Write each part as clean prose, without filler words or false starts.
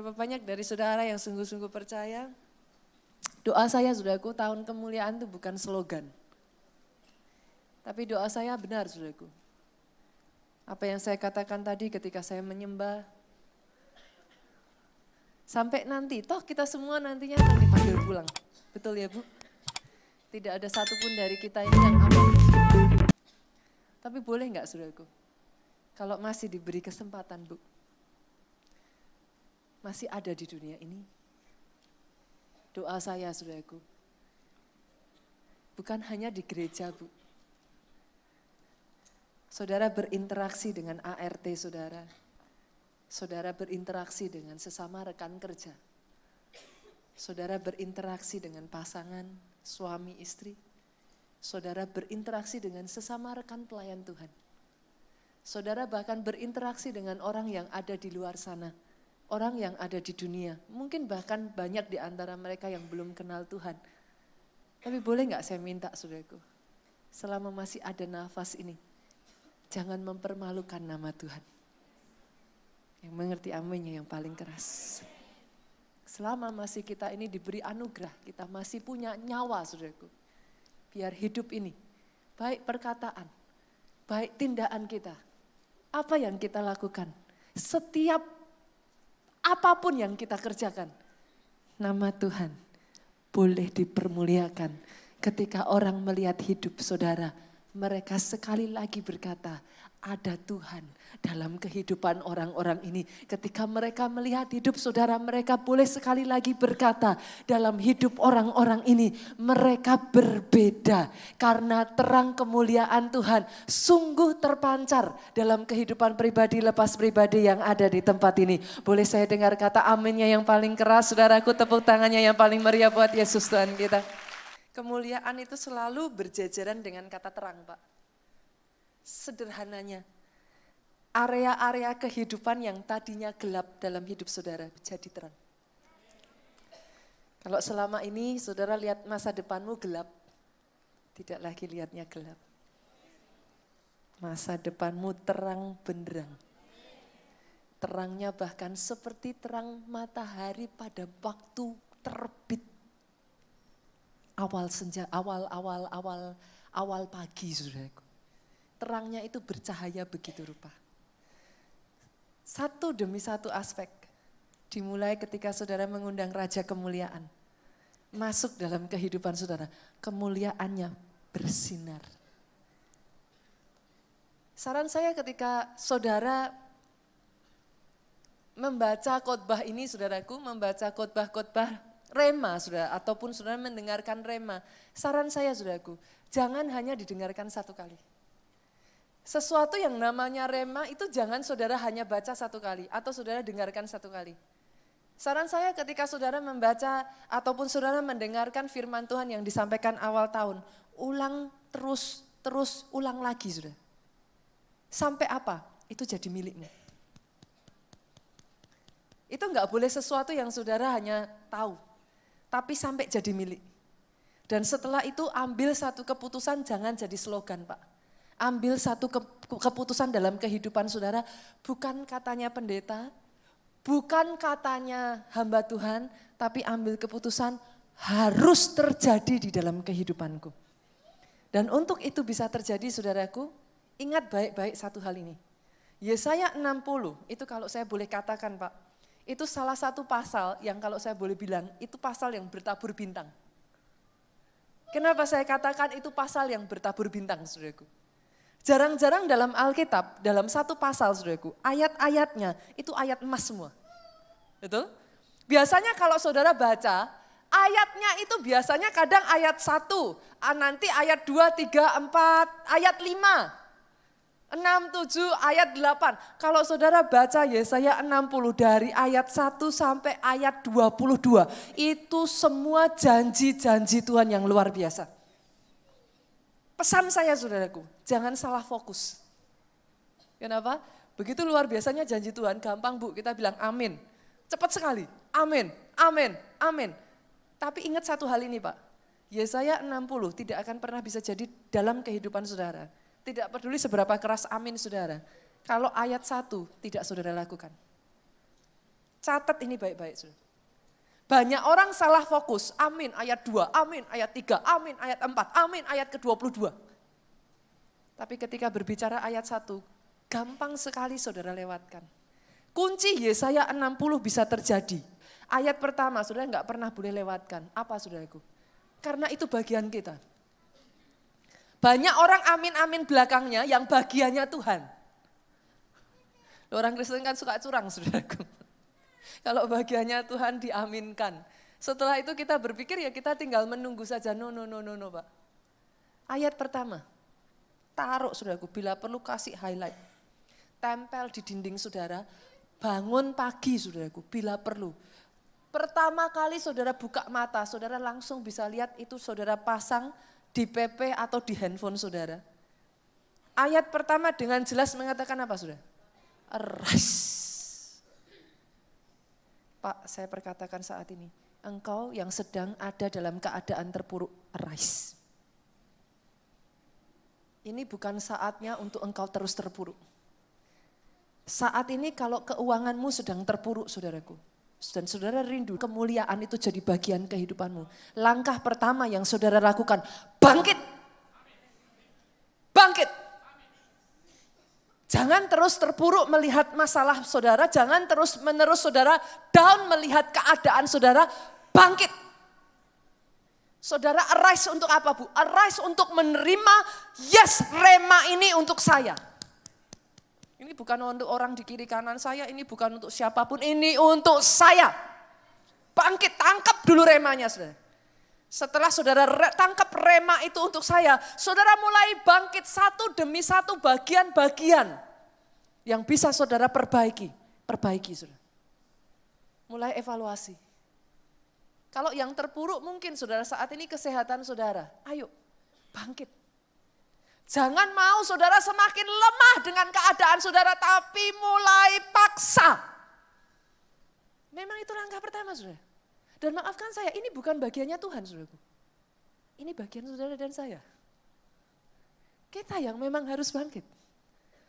Berapa banyak dari saudara yang sungguh-sungguh percaya, doa saya saudaraku, tahun kemuliaan itu bukan slogan. Tapi doa saya benar saudaraku. Apa yang saya katakan tadi ketika saya menyembah, sampai nanti, toh kita semua nantinya akan dipanggil pulang. Betul ya Bu? Tidak ada satupun dari kita ini yang aman. Tapi boleh enggak saudaraku? Kalau masih diberi kesempatan Bu, masih ada di dunia ini. Doa saya saudaraku, bukan hanya di gereja Bu. Saudara berinteraksi dengan ART saudara. Saudara berinteraksi dengan sesama rekan kerja. Saudara berinteraksi dengan pasangan, suami, istri. Saudara berinteraksi dengan sesama rekan pelayan Tuhan. Saudara bahkan berinteraksi dengan orang yang ada di luar sana. Orang yang ada di dunia. Mungkin bahkan banyak di antara mereka yang belum kenal Tuhan. Tapi boleh gak saya minta saudaraku, selama masih ada nafas ini, jangan mempermalukan nama Tuhan. Yang mengerti aminnya yang paling keras. Selama masih kita ini diberi anugerah, kita masih punya nyawa saudaraku. Biar hidup ini, baik perkataan, baik tindakan kita, apa yang kita lakukan, setiap apapun yang kita kerjakan, nama Tuhan boleh dipermuliakan. Ketika orang melihat hidup saudara, mereka sekali lagi berkata, ada Tuhan dalam kehidupan orang-orang ini. Ketika mereka melihat hidup saudara, mereka boleh sekali lagi berkata, dalam hidup orang-orang ini mereka berbeda. Karena terang kemuliaan Tuhan sungguh terpancar dalam kehidupan pribadi lepas pribadi yang ada di tempat ini. Boleh saya dengar kata aminnya yang paling keras, saudaraku, tepuk tangannya yang paling meriah buat Yesus Tuhan kita. Kemuliaan itu selalu berjajaran dengan kata terang, Pak. Sederhananya, area-area kehidupan yang tadinya gelap dalam hidup saudara jadi terang. Kalau selama ini saudara lihat masa depanmu gelap, tidak lagi lihatnya gelap. Masa depanmu terang benderang. Terangnya bahkan seperti terang matahari pada waktu terbit. Awal senja, awal pagi saudaraku. Terangnya itu bercahaya begitu rupa. Satu demi satu aspek. Dimulai ketika saudara mengundang Raja Kemuliaan. Masuk dalam kehidupan saudara. Kemuliaannya bersinar. Saran saya ketika saudara membaca khotbah ini saudaraku, membaca khotbah-khotbah Rema saudara, ataupun saudara mendengarkan Rema. Saran saya saudaraku, jangan hanya didengarkan satu kali. Sesuatu yang namanya Rema itu jangan saudara hanya baca satu kali atau saudara dengarkan satu kali. Saran saya ketika saudara membaca ataupun saudara mendengarkan firman Tuhan yang disampaikan awal tahun, ulang terus ulang lagi saudara. Sampai apa? Itu jadi milikmu. Itu enggak boleh sesuatu yang saudara hanya tahu, tapi sampai jadi milik. Dan setelah itu ambil satu keputusan, jangan jadi slogan Pak. Ambil satu keputusan dalam kehidupan saudara, bukan katanya pendeta, bukan katanya hamba Tuhan, tapi ambil keputusan harus terjadi di dalam kehidupanku. Dan untuk itu bisa terjadi saudaraku, ingat baik-baik satu hal ini. Yesaya 60, itu kalau saya boleh katakan Pak, itu salah satu pasal yang kalau saya boleh bilang, itu pasal yang bertabur bintang. Kenapa saya katakan itu pasal yang bertabur bintang saudaraku? Jarang-jarang dalam Alkitab, dalam satu pasal saudaraku, ayat-ayatnya itu ayat emas semua. Betul? Biasanya kalau saudara baca, ayatnya itu biasanya kadang ayat 1, nanti ayat 2, 3, 4, ayat 5, 6, 7, ayat 8. Kalau saudara baca Yesaya 60 dari ayat 1 sampai ayat 22, itu semua janji-janji Tuhan yang luar biasa. Pesan saya saudaraku, jangan salah fokus. Kenapa? Begitu luar biasanya janji Tuhan, gampang Bu kita bilang amin. Cepat sekali, amin, amin, amin. Tapi ingat satu hal ini Pak, Yesaya 60 tidak akan pernah bisa jadi dalam kehidupan saudara. Tidak peduli seberapa keras amin saudara, kalau ayat 1 tidak saudara lakukan. Catat ini baik-baik. Saudara. Banyak orang salah fokus, amin ayat 2, amin ayat 3, amin ayat 4, amin ayat ke-22. Tapi ketika berbicara ayat 1, gampang sekali saudara lewatkan. Kunci Yesaya 60 bisa terjadi. Ayat pertama saudara enggak pernah boleh lewatkan. Apa saudaraku? Karena itu bagian kita. Banyak orang amin-amin belakangnya yang bagiannya Tuhan. Orang Kristen kan suka curang saudaraku. Kalau bagiannya Tuhan diaminkan. Setelah itu kita berpikir ya kita tinggal menunggu saja. No Pak. Ayat pertama. Taruh saudaraku, bila perlu kasih highlight. Tempel di dinding saudara. Bangun pagi saudaraku, bila perlu. Pertama kali saudara buka mata, saudara langsung bisa lihat itu saudara pasang di PP atau di handphone saudara. Ayat pertama dengan jelas mengatakan apa saudara? Arise. Pak, saya perkatakan saat ini, engkau yang sedang ada dalam keadaan terpuruk, arise. Ini bukan saatnya untuk engkau terus terpuruk. Saat ini kalau keuanganmu sedang terpuruk saudaraku, dan saudara rindu kemuliaan itu jadi bagian kehidupanmu. Langkah pertama yang saudara lakukan, bangkit. Bangkit. Jangan terus terpuruk melihat masalah saudara, jangan terus menerus saudara down melihat keadaan saudara, bangkit. Saudara arise untuk apa Bu? Arise untuk menerima, yes rema ini untuk saya. Ini bukan untuk orang di kiri kanan saya, ini bukan untuk siapapun, ini untuk saya. Bangkit, tangkap dulu remanya saudara. Setelah saudara tangkap rema itu untuk saya, saudara mulai bangkit satu demi satu bagian-bagian yang bisa saudara perbaiki saudara. Mulai evaluasi. Kalau yang terpuruk mungkin saudara saat ini kesehatan saudara, ayo bangkit. Jangan mau saudara semakin lemah dengan keadaan saudara, tapi mulai paksa. Memang itu langkah pertama saudara. Dan maafkan saya, ini bukan bagiannya Tuhan saudaraku. Ini bagian saudara dan saya. Kita yang memang harus bangkit.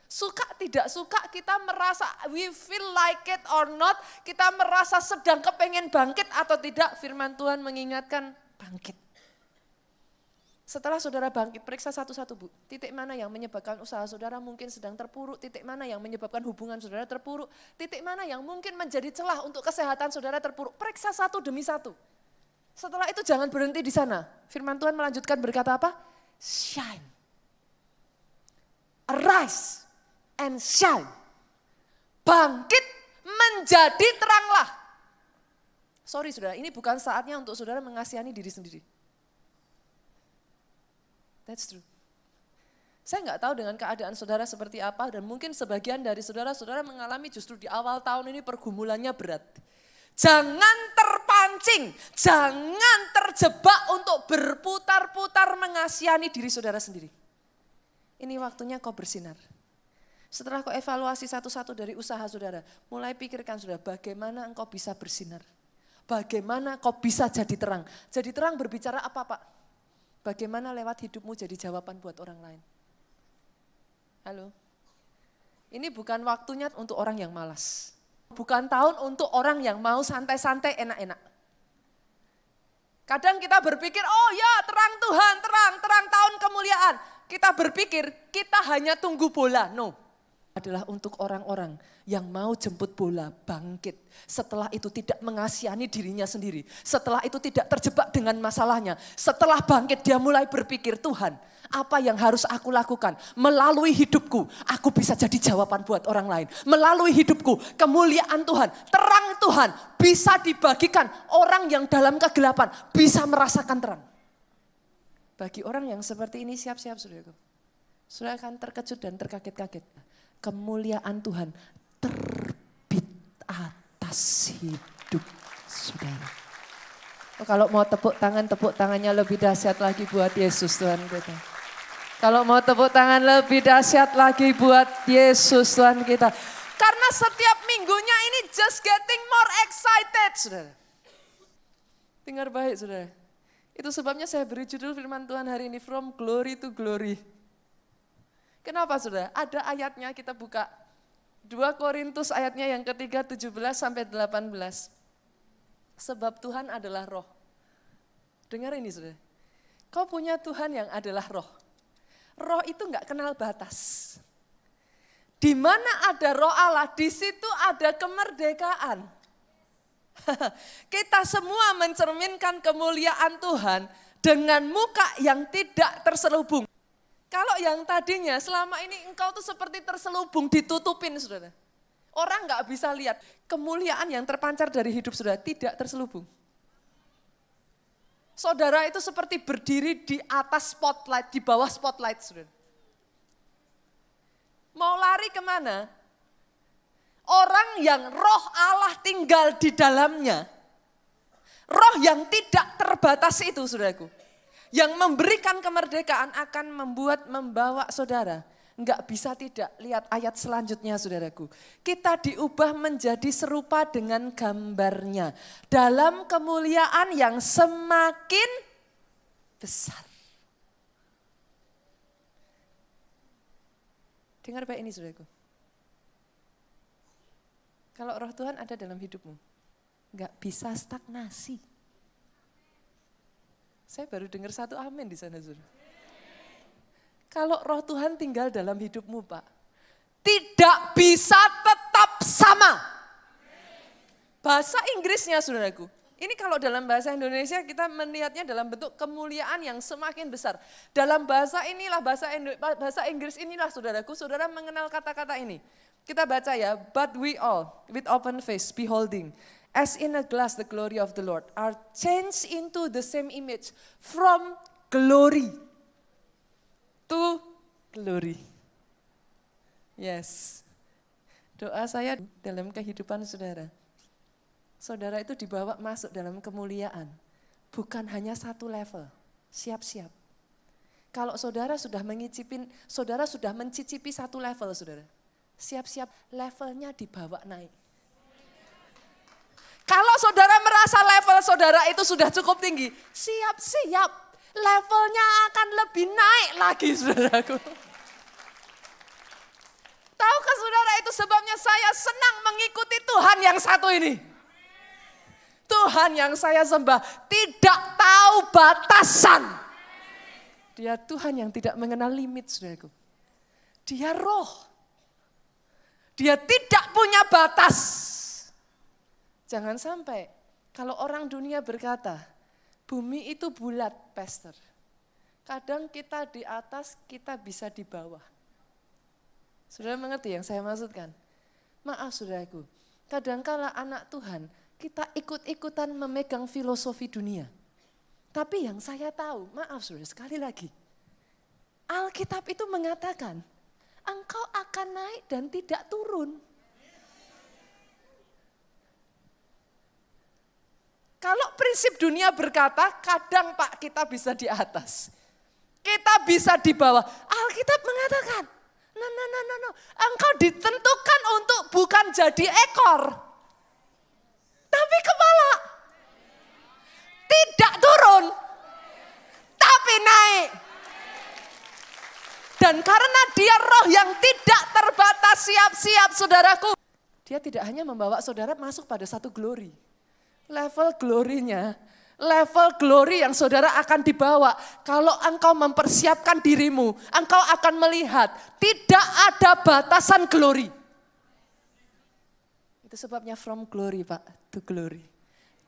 Suka tidak suka kita merasa we feel like it or not, kita merasa sedang kepengen bangkit atau tidak, firman Tuhan mengingatkan bangkit. Setelah saudara bangkit, periksa satu-satu Bu. Titik mana yang menyebabkan usaha saudara mungkin sedang terpuruk, titik mana yang menyebabkan hubungan saudara terpuruk, titik mana yang mungkin menjadi celah untuk kesehatan saudara terpuruk. Periksa satu demi satu. Setelah itu jangan berhenti di sana. Firman Tuhan melanjutkan berkata apa? Shine. Arise and shine. Bangkit menjadi teranglah. Sorry saudara, ini bukan saatnya untuk saudara mengasihani diri sendiri. That's true. Saya nggak tahu dengan keadaan saudara seperti apa dan mungkin sebagian dari saudara mengalami justru di awal tahun ini pergumulannya berat. Jangan terpancing, jangan terjebak untuk berputar-putar mengasihani diri saudara sendiri. Ini waktunya kau bersinar. Setelah kau evaluasi satu-satu dari usaha saudara, mulai pikirkan saudara bagaimana engkau bisa bersinar. Bagaimana kau bisa jadi terang. Jadi terang berbicara apa Pak? Bagaimana lewat hidupmu jadi jawaban buat orang lain. Halo? Ini bukan waktunya untuk orang yang malas. Bukan tahun untuk orang yang mau santai-santai enak-enak. Kadang kita berpikir, oh ya terang Tuhan, terang tahun kemuliaan. Kita berpikir kita hanya tunggu bola, no. Adalah untuk orang-orang yang mau jemput bola, bangkit. Setelah itu tidak mengasihani dirinya sendiri. Setelah itu tidak terjebak dengan masalahnya. Setelah bangkit dia mulai berpikir, Tuhan apa yang harus aku lakukan? Melalui hidupku aku bisa jadi jawaban buat orang lain. Melalui hidupku kemuliaan Tuhan, terang Tuhan bisa dibagikan. Orang yang dalam kegelapan bisa merasakan terang. Bagi orang yang seperti ini siap-siap saudaraku. Saudara akan terkejut dan terkaget-kaget. Kemuliaan Tuhan terbit atas hidup saudara. Oh, kalau mau tepuk tangannya lebih dahsyat lagi buat Yesus Tuhan kita. Kalau mau tepuk tangan lebih dahsyat lagi buat Yesus Tuhan kita. Karena setiap minggunya ini just getting more excited saudara. Dengar baik saudara. Itu sebabnya saya beri judul firman Tuhan hari ini, From Glory to Glory. Kenapa saudara? Ada ayatnya kita buka 2 Korintus ayatnya yang ketiga 17 sampai 18. Sebab Tuhan adalah roh. Dengar ini saudara. Kau punya Tuhan yang adalah roh. Roh itu enggak kenal batas. Di mana ada roh Allah, di situ ada kemerdekaan. Kita semua mencerminkan kemuliaan Tuhan dengan muka yang tidak terselubung. Kalau yang tadinya selama ini engkau tuh seperti terselubung, ditutupin saudara. Orang enggak bisa lihat kemuliaan yang terpancar dari hidup saudara tidak terselubung. Saudara itu seperti berdiri di atas spotlight, di bawah spotlight saudara. Mau lari kemana? Orang yang roh Allah tinggal di dalamnya. Roh yang tidak terbatas itu saudaraku. Yang memberikan kemerdekaan akan membawa saudara. Enggak bisa tidak, lihat ayat selanjutnya saudaraku. Kita diubah menjadi serupa dengan gambarnya. Dalam kemuliaan yang semakin besar. Dengar baik ini saudaraku. Kalau roh Tuhan ada dalam hidupmu, enggak bisa stagnasi. Saya baru dengar satu amin di sana saudara. Kalau roh Tuhan tinggal dalam hidupmu Pak, tidak bisa tetap sama. Bahasa Inggrisnya saudaraku, ini kalau dalam bahasa Indonesia kita melihatnya dalam bentuk kemuliaan yang semakin besar. Dalam bahasa inilah, bahasa Inggris inilah saudaraku, saudara mengenal kata-kata ini. Kita baca ya, but we all with open face beholding as in a glass the glory of the Lord are changed into the same image from glory to glory. Yes. Doa saya dalam kehidupan saudara. Saudara itu dibawa masuk dalam kemuliaan. Bukan hanya satu level. Siap-siap. Kalau saudara sudah mencicipi satu level saudara. Siap-siap levelnya dibawa naik. Kalau saudara merasa level saudara itu sudah cukup tinggi. Siap-siap. Levelnya akan lebih naik lagi saudaraku. Tahukah saudara itu sebabnya saya senang mengikuti Tuhan yang satu ini. Tuhan yang saya sembah tidak tahu batasan. Dia Tuhan yang tidak mengenal limit saudaraku. Dia roh. Dia tidak punya batas. Jangan sampai kalau orang dunia berkata, bumi itu bulat, pastor. Kadang kita di atas, kita bisa di bawah. Saudara mengerti yang saya maksudkan? Maaf saudaraku, kadangkala anak Tuhan, kita ikut-ikutan memegang filosofi dunia. Tapi yang saya tahu, maaf saudara, sekali lagi. Alkitab itu mengatakan, engkau akan naik dan tidak turun. Kalau prinsip dunia berkata, kadang Pak kita bisa di atas. Kita bisa di bawah. Alkitab mengatakan, no. Engkau ditentukan untuk bukan jadi ekor, tapi kepala. Tidak turun, tapi naik. Dan karena dia roh yang tidak terbatas, siap-siap saudaraku. Dia tidak hanya membawa saudara masuk pada satu glory. Level glorinya, level glory yang saudara akan dibawa. Kalau engkau mempersiapkan dirimu, engkau akan melihat tidak ada batasan glory. Itu sebabnya from glory Pak, to glory.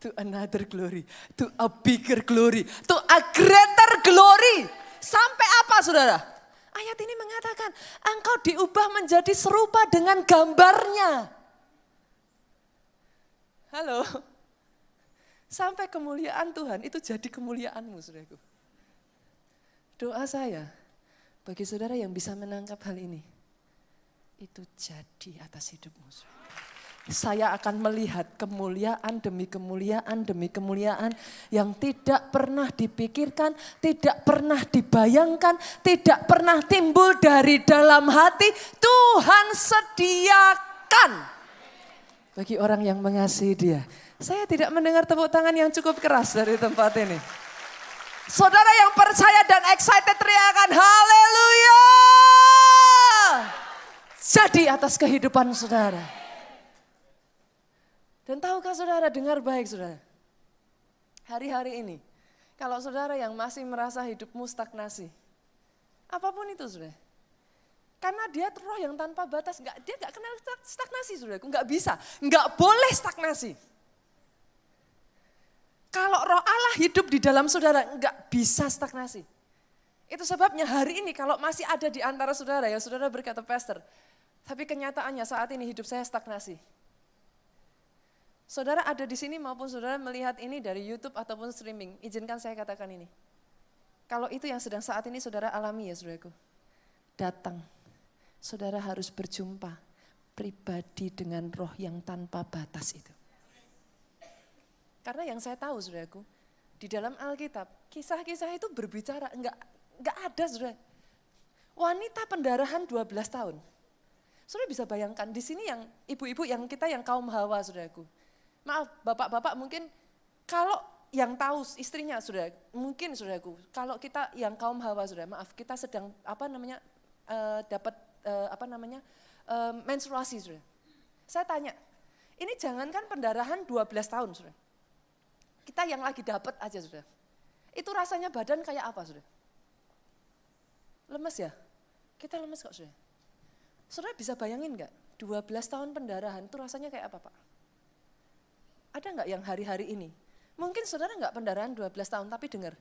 To another glory, to a bigger glory, to a greater glory. Sampai apa saudara? Ayat ini mengatakan, engkau diubah menjadi serupa dengan gambarnya. Halo, sampai kemuliaan Tuhan itu jadi kemuliaanmu saudaraku. Doa saya, bagi saudara yang bisa menangkap hal ini, itu jadi atas hidupmu saudara. Saya akan melihat kemuliaan demi kemuliaan demi kemuliaan yang tidak pernah dipikirkan, tidak pernah dibayangkan, tidak pernah timbul dari dalam hati. Tuhan sediakan bagi orang yang mengasihi Dia. Saya tidak mendengar tepuk tangan yang cukup keras dari tempat ini. Saudara yang percaya dan excited teriakan haleluya. jadi atas kehidupan saudara. Dan tahukah saudara, dengar baik saudara. Hari-hari ini, kalau saudara yang masih merasa hidupmu stagnasi, apapun itu saudara. Karena dia roh yang tanpa batas, dia gak kenal stagnasi saudaraku, gak bisa, gak boleh stagnasi. Kalau roh Allah hidup di dalam saudara, gak bisa stagnasi. Itu sebabnya hari ini kalau masih ada di antara saudara, ya saudara berkata, Pastor, tapi kenyataannya saat ini hidup saya stagnasi. Saudara ada di sini maupun saudara melihat ini dari YouTube ataupun streaming, izinkan saya katakan ini. Kalau itu yang sedang saat ini saudara alami ya saudaraku, datang. Saudara harus berjumpa pribadi dengan roh yang tanpa batas itu. Karena yang saya tahu saudaraku, di dalam Alkitab, kisah-kisah itu berbicara, enggak ada saudara. Wanita pendarahan 12 tahun. Saudara bisa bayangkan, di sini yang ibu-ibu yang kita yang kaum Hawa saudaraku. Maaf, bapak-bapak mungkin kalau yang tahu istrinya saudara, mungkin saudaraku, kalau kita yang kaum Hawa saudara, maaf kita sedang dapat menstruasi saudara. Saya tanya, ini jangankan pendarahan 12 tahun saudara. Kita yang lagi dapat aja saudara. Itu rasanya badan kayak apa saudara? Lemes ya? Kita lemes kok saudara. Saudara bisa bayangin enggak? 12 tahun pendarahan itu rasanya kayak apa Pak? Ada enggak yang hari-hari ini? Mungkin saudara enggak pendarahan 12 tahun, tapi dengar.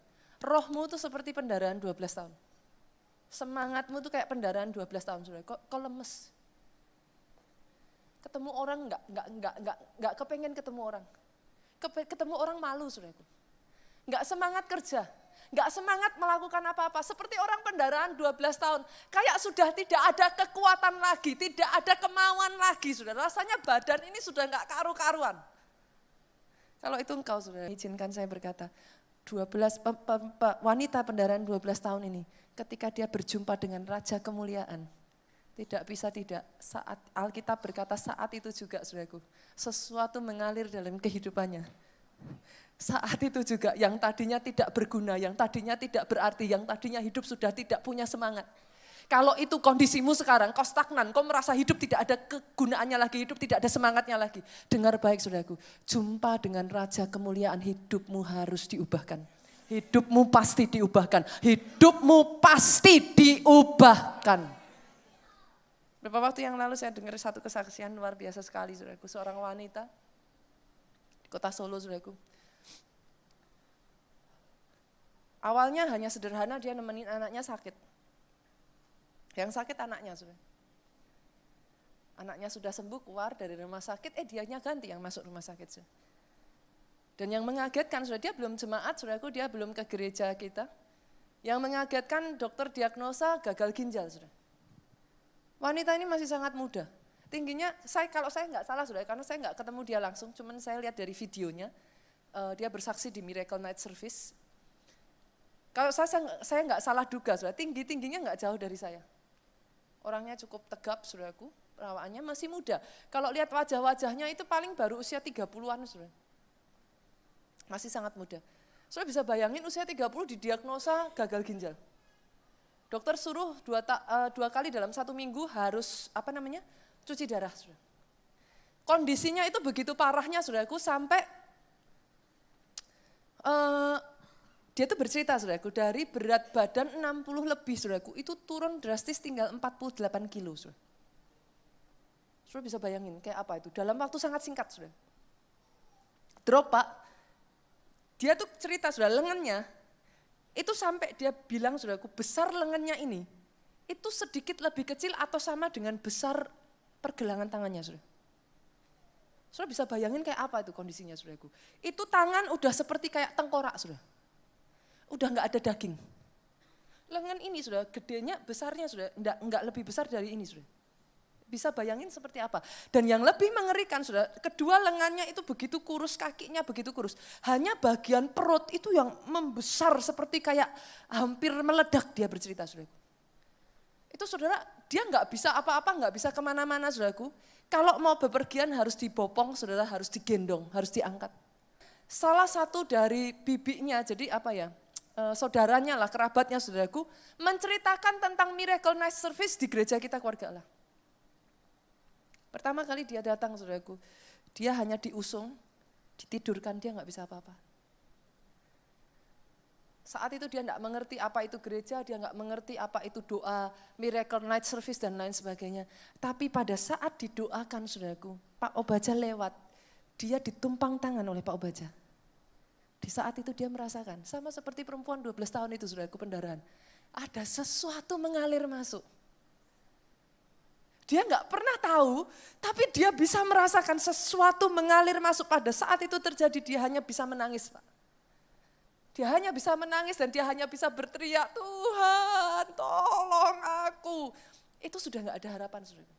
Rohmu tuh seperti pendarahan 12 tahun. Semangatmu tuh kayak pendarahan 12 tahun saudara. Kok lemes? Ketemu orang enggak kepengen ketemu orang. Ketemu orang malu saudaraku. Enggak semangat kerja, enggak semangat melakukan apa-apa. Seperti orang pendarahan 12 tahun, kayak sudah tidak ada kekuatan lagi, tidak ada kemauan lagi saudara. Rasanya badan ini sudah enggak karu-karuan. Kalau itu engkau saudara, izinkan saya berkata, 12 wanita pendarahan 12 tahun ini, ketika dia berjumpa dengan Raja Kemuliaan, tidak bisa tidak, saat Alkitab berkata saat itu juga saudaraku, sesuatu mengalir dalam kehidupannya. Saat itu juga yang tadinya tidak berguna, yang tadinya tidak berarti, yang tadinya hidup sudah tidak punya semangat. Kalau itu kondisimu sekarang, kau stagnan, kau merasa hidup tidak ada kegunaannya lagi, hidup tidak ada semangatnya lagi. Dengar baik saudaraku, jumpa dengan Raja Kemuliaan, hidupmu harus diubahkan. Hidupmu pasti diubahkan, hidupmu pasti diubahkan. Beberapa waktu yang lalu saya dengar satu kesaksian luar biasa sekali saudaraku. Seorang wanita di kota Solo saudaraku. Awalnya hanya sederhana dia nemenin anaknya sakit. Yang sakit anaknya saudara. Anaknya sudah sembuh keluar dari rumah sakit, dianya ganti yang masuk rumah sakit saudara. Dan yang mengagetkan saudara, dia belum jemaat saudaraku, dia belum ke gereja kita. Yang mengagetkan dokter diagnosa gagal ginjal saudara. Wanita ini masih sangat muda, tingginya kalau saya nggak salah saudara, karena saya nggak ketemu dia langsung, cuman saya lihat dari videonya, dia bersaksi di Miracle Night Service. Kalau saya nggak salah duga saudara, tingginya nggak jauh dari saya. Orangnya cukup tegap saudaraku, perawaannya masih muda. Kalau lihat wajah-wajahnya itu paling baru usia 30-an saudara. Masih sangat muda. Saudara bisa bayangin usia 30 didiagnosa gagal ginjal. Dokter suruh 2 kali dalam 1 minggu harus cuci darah. Saudara. Kondisinya itu begitu parahnya saudaraku sampai dia tuh bercerita saudaraku dari berat badan 60 lebih saudaraku itu turun drastis tinggal 48 kilo. Saudara. Saudara bisa bayangin kayak apa itu dalam waktu sangat singkat saudara. Drop Pak, dia tuh cerita saudara lengannya itu sampai dia bilang saudaraku besar lengannya ini itu sedikit lebih kecil atau sama dengan besar pergelangan tangannya saudara. Saudara bisa bayangin kayak apa itu kondisinya saudaraku. Itu tangan udah seperti kayak tengkorak saudara. Udah enggak ada daging. Lengan ini saudara gedenya besarnya saudara enggak lebih besar dari ini saudara. Bisa bayangin seperti apa. Dan yang lebih mengerikan saudara, kedua lengannya itu begitu kurus, kakinya begitu kurus. Hanya bagian perut itu yang membesar seperti kayak hampir meledak dia bercerita saudaraku. Itu saudara, dia nggak bisa apa-apa, nggak bisa kemana-mana saudaraku. Kalau mau bepergian harus dibopong saudara, harus digendong, harus diangkat. Salah satu dari bibinya, jadi saudaranya lah, kerabatnya saudaraku, menceritakan tentang Miracle Night Service di gereja kita Keluarga Allah. Pertama kali dia datang, saudaraku, dia hanya diusung, ditidurkan, dia nggak bisa apa-apa. Saat itu dia nggak mengerti apa itu gereja, dia nggak mengerti apa itu doa, miracle night service dan lain sebagainya. Tapi pada saat didoakan, saudaraku, Pak Obaja lewat, dia ditumpang tangan oleh Pak Obaja. Di saat itu dia merasakan, sama seperti perempuan 12 tahun itu, saudaraku, pendarahan. Ada sesuatu mengalir masuk. Dia nggak pernah tahu, tapi dia bisa merasakan sesuatu mengalir masuk. Pada saat itu terjadi, dia hanya bisa menangis, Pak. Dia hanya bisa menangis dan dia hanya bisa berteriak, Tuhan tolong aku. Itu sudah nggak ada harapan, saudaraku.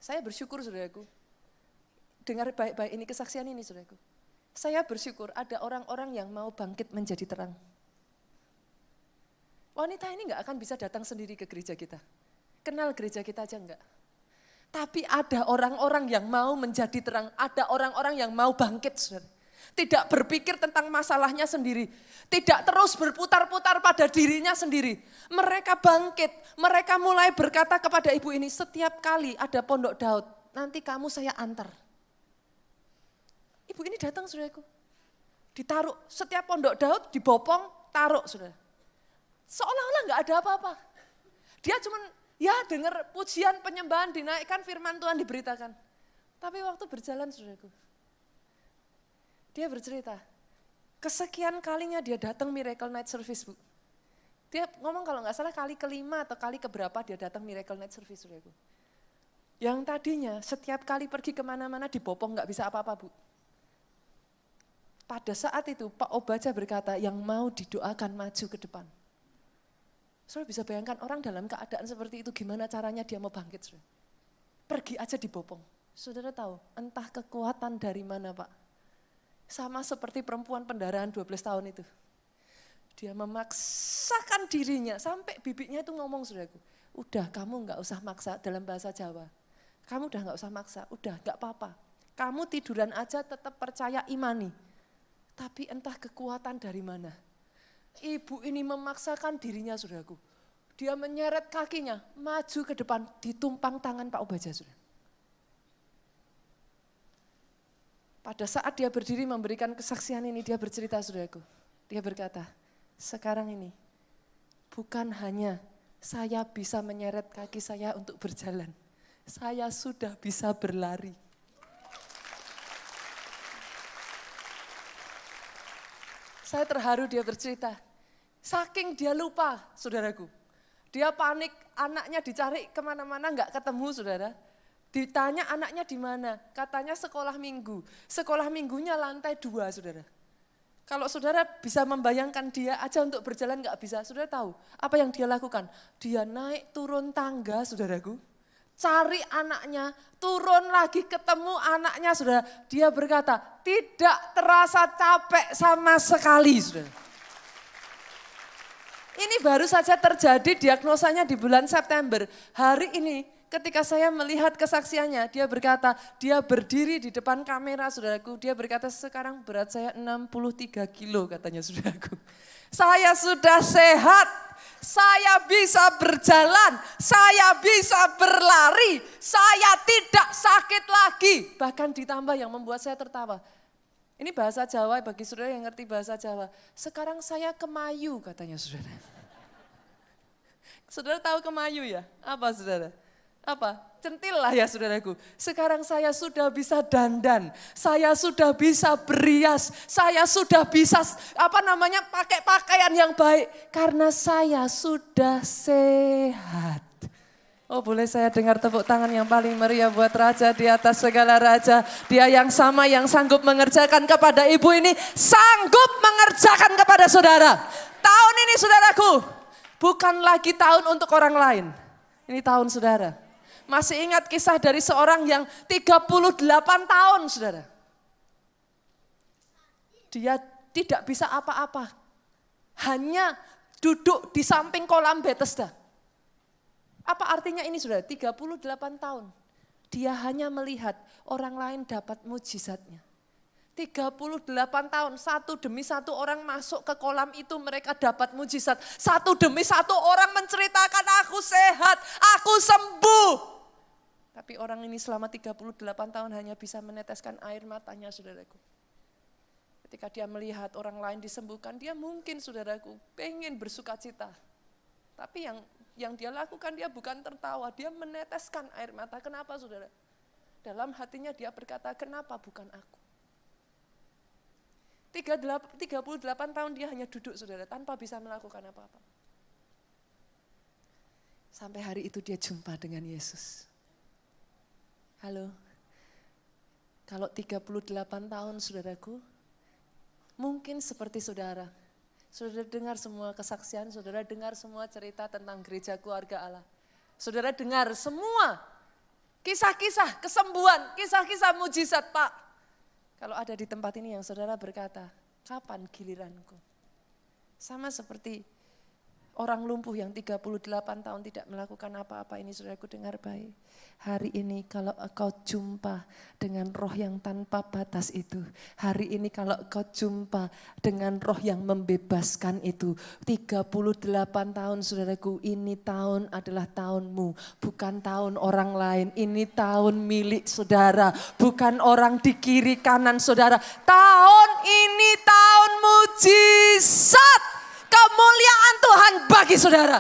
Saya bersyukur, saudaraku. Dengar baik-baik ini kesaksian ini, saudaraku. Saya bersyukur ada orang-orang yang mau bangkit menjadi terang. Wanita ini nggak akan bisa datang sendiri ke gereja kita. Kenal gereja kita aja enggak. Tapi ada orang-orang yang mau menjadi terang, ada orang-orang yang mau bangkit, saudara. Tidak berpikir tentang masalahnya sendiri, tidak terus berputar-putar pada dirinya sendiri. Mereka bangkit, mereka mulai berkata kepada ibu ini, setiap kali ada pondok Daud, nanti kamu saya antar. Ibu ini datang, saudaraku. Ditaruh, setiap pondok Daud dibopong, taruh, saudara. Seolah-olah enggak ada apa-apa. Dia cuma ya dengar pujian penyembahan dinaikkan, firman Tuhan diberitakan. Tapi waktu berjalan, saudaraku, dia bercerita, kesekian kalinya dia datang Miracle Night Service, Bu. Dia ngomong kalau nggak salah kali kelima atau kali keberapa dia datang Miracle Night Service, saudaraku. Yang tadinya setiap kali pergi kemana-mana dibopong nggak bisa apa-apa, Bu. Pada saat itu Pak Obaja berkata, yang mau didoakan maju ke depan. Saudara bisa bayangkan orang dalam keadaan seperti itu gimana caranya dia mau bangkit, saudara. Pergi aja dibopong. Saudara tahu entah kekuatan dari mana, Pak. Sama seperti perempuan pendarahan 12 tahun itu. Dia memaksakan dirinya sampai bibiknya itu ngomong, saudaraku. Udah kamu nggak usah maksa, dalam bahasa Jawa. Kamu udah nggak usah maksa, udah nggak apa-apa. Kamu tiduran aja tetap percaya imani. Tapi entah kekuatan dari mana. Ibu ini memaksakan dirinya, saudaraku. Dia menyeret kakinya, maju ke depan, ditumpang tangan Pak Obaja, saudara. Pada saat dia berdiri memberikan kesaksian ini, dia bercerita, saudaraku. Dia berkata, sekarang ini bukan hanya saya bisa menyeret kaki saya untuk berjalan. Saya sudah bisa berlari. Saya terharu, dia bercerita, saking dia lupa, saudaraku. Dia panik, anaknya dicari kemana-mana nggak ketemu, saudara. Ditanya anaknya di mana, katanya sekolah minggu. Sekolah minggunya lantai 2, saudara. Kalau saudara bisa membayangkan dia aja untuk berjalan nggak bisa, saudara tahu apa yang dia lakukan? Dia naik turun tangga, saudaraku. Cari anaknya, turun lagi ketemu anaknya, saudara. Dia berkata, tidak terasa capek sama sekali, saudara. Ini baru saja terjadi diagnosanya di bulan September. Hari ini ketika saya melihat kesaksiannya, dia berkata, dia berdiri di depan kamera, saudaraku. Dia berkata, sekarang berat saya 63 kilo, katanya, saudaraku. Saya sudah sehat, saya bisa berjalan, saya bisa berlari, saya tidak sakit lagi. Bahkan ditambah yang membuat saya tertawa. Ini bahasa Jawa, bagi saudara yang ngerti bahasa Jawa. Sekarang saya kemayu, katanya, saudara. Saudara tahu kemayu ya? Apa, saudara? Apa? Centil lah ya, saudaraku. Sekarang saya sudah bisa dandan, saya sudah bisa berias, saya sudah bisa pakai pakaian yang baik karena saya sudah sehat. Oh, boleh saya dengar tepuk tangan yang paling meriah buat Raja di atas segala raja. Dia yang sama yang sanggup mengerjakan kepada ibu ini, sanggup mengerjakan kepada saudara. Tahun ini, saudaraku, bukan lagi tahun untuk orang lain. Ini tahun saudara. Masih ingat kisah dari seorang yang 38 tahun, saudara. Dia tidak bisa apa-apa. Hanya duduk di samping kolam Bethesda. Apa artinya ini, saudara? 38 tahun. Dia hanya melihat orang lain dapat mujizatnya. 38 tahun, satu demi satu orang masuk ke kolam itu mereka dapat mujizat. Satu demi satu orang menceritakan, aku sehat, aku sembuh. Tapi orang ini selama 38 tahun hanya bisa meneteskan air matanya, saudaraku. Ketika dia melihat orang lain disembuhkan, dia mungkin, saudaraku, pengen bersuka cita. Tapi yang dia lakukan, dia bukan tertawa, dia meneteskan air mata. Kenapa, saudara? Dalam hatinya dia berkata, kenapa bukan aku? 38 tahun dia hanya duduk, saudara, tanpa bisa melakukan apa-apa. Sampai hari itu dia jumpa dengan Yesus. Halo, kalau 38 tahun, saudaraku, mungkin seperti saudara. Saudara dengar semua kesaksian, saudara dengar semua cerita tentang gereja keluarga Allah. Saudara dengar semua kisah-kisah kesembuhan, kisah-kisah mujizat, Pak. Kalau ada di tempat ini yang saudara berkata, kapan giliranku? Sama seperti orang lumpuh yang 38 tahun tidak melakukan apa-apa, ini saudaraku dengar baik. Hari ini kalau engkau jumpa dengan roh yang tanpa batas itu. Hari ini kalau engkau jumpa dengan roh yang membebaskan itu. 38 tahun saudaraku, ini tahun adalah tahunmu. Bukan tahun orang lain, ini tahun milik saudara. Bukan orang di kiri kanan saudara. Tahun ini tahun mujizat. Kemuliaan Tuhan bagi saudara.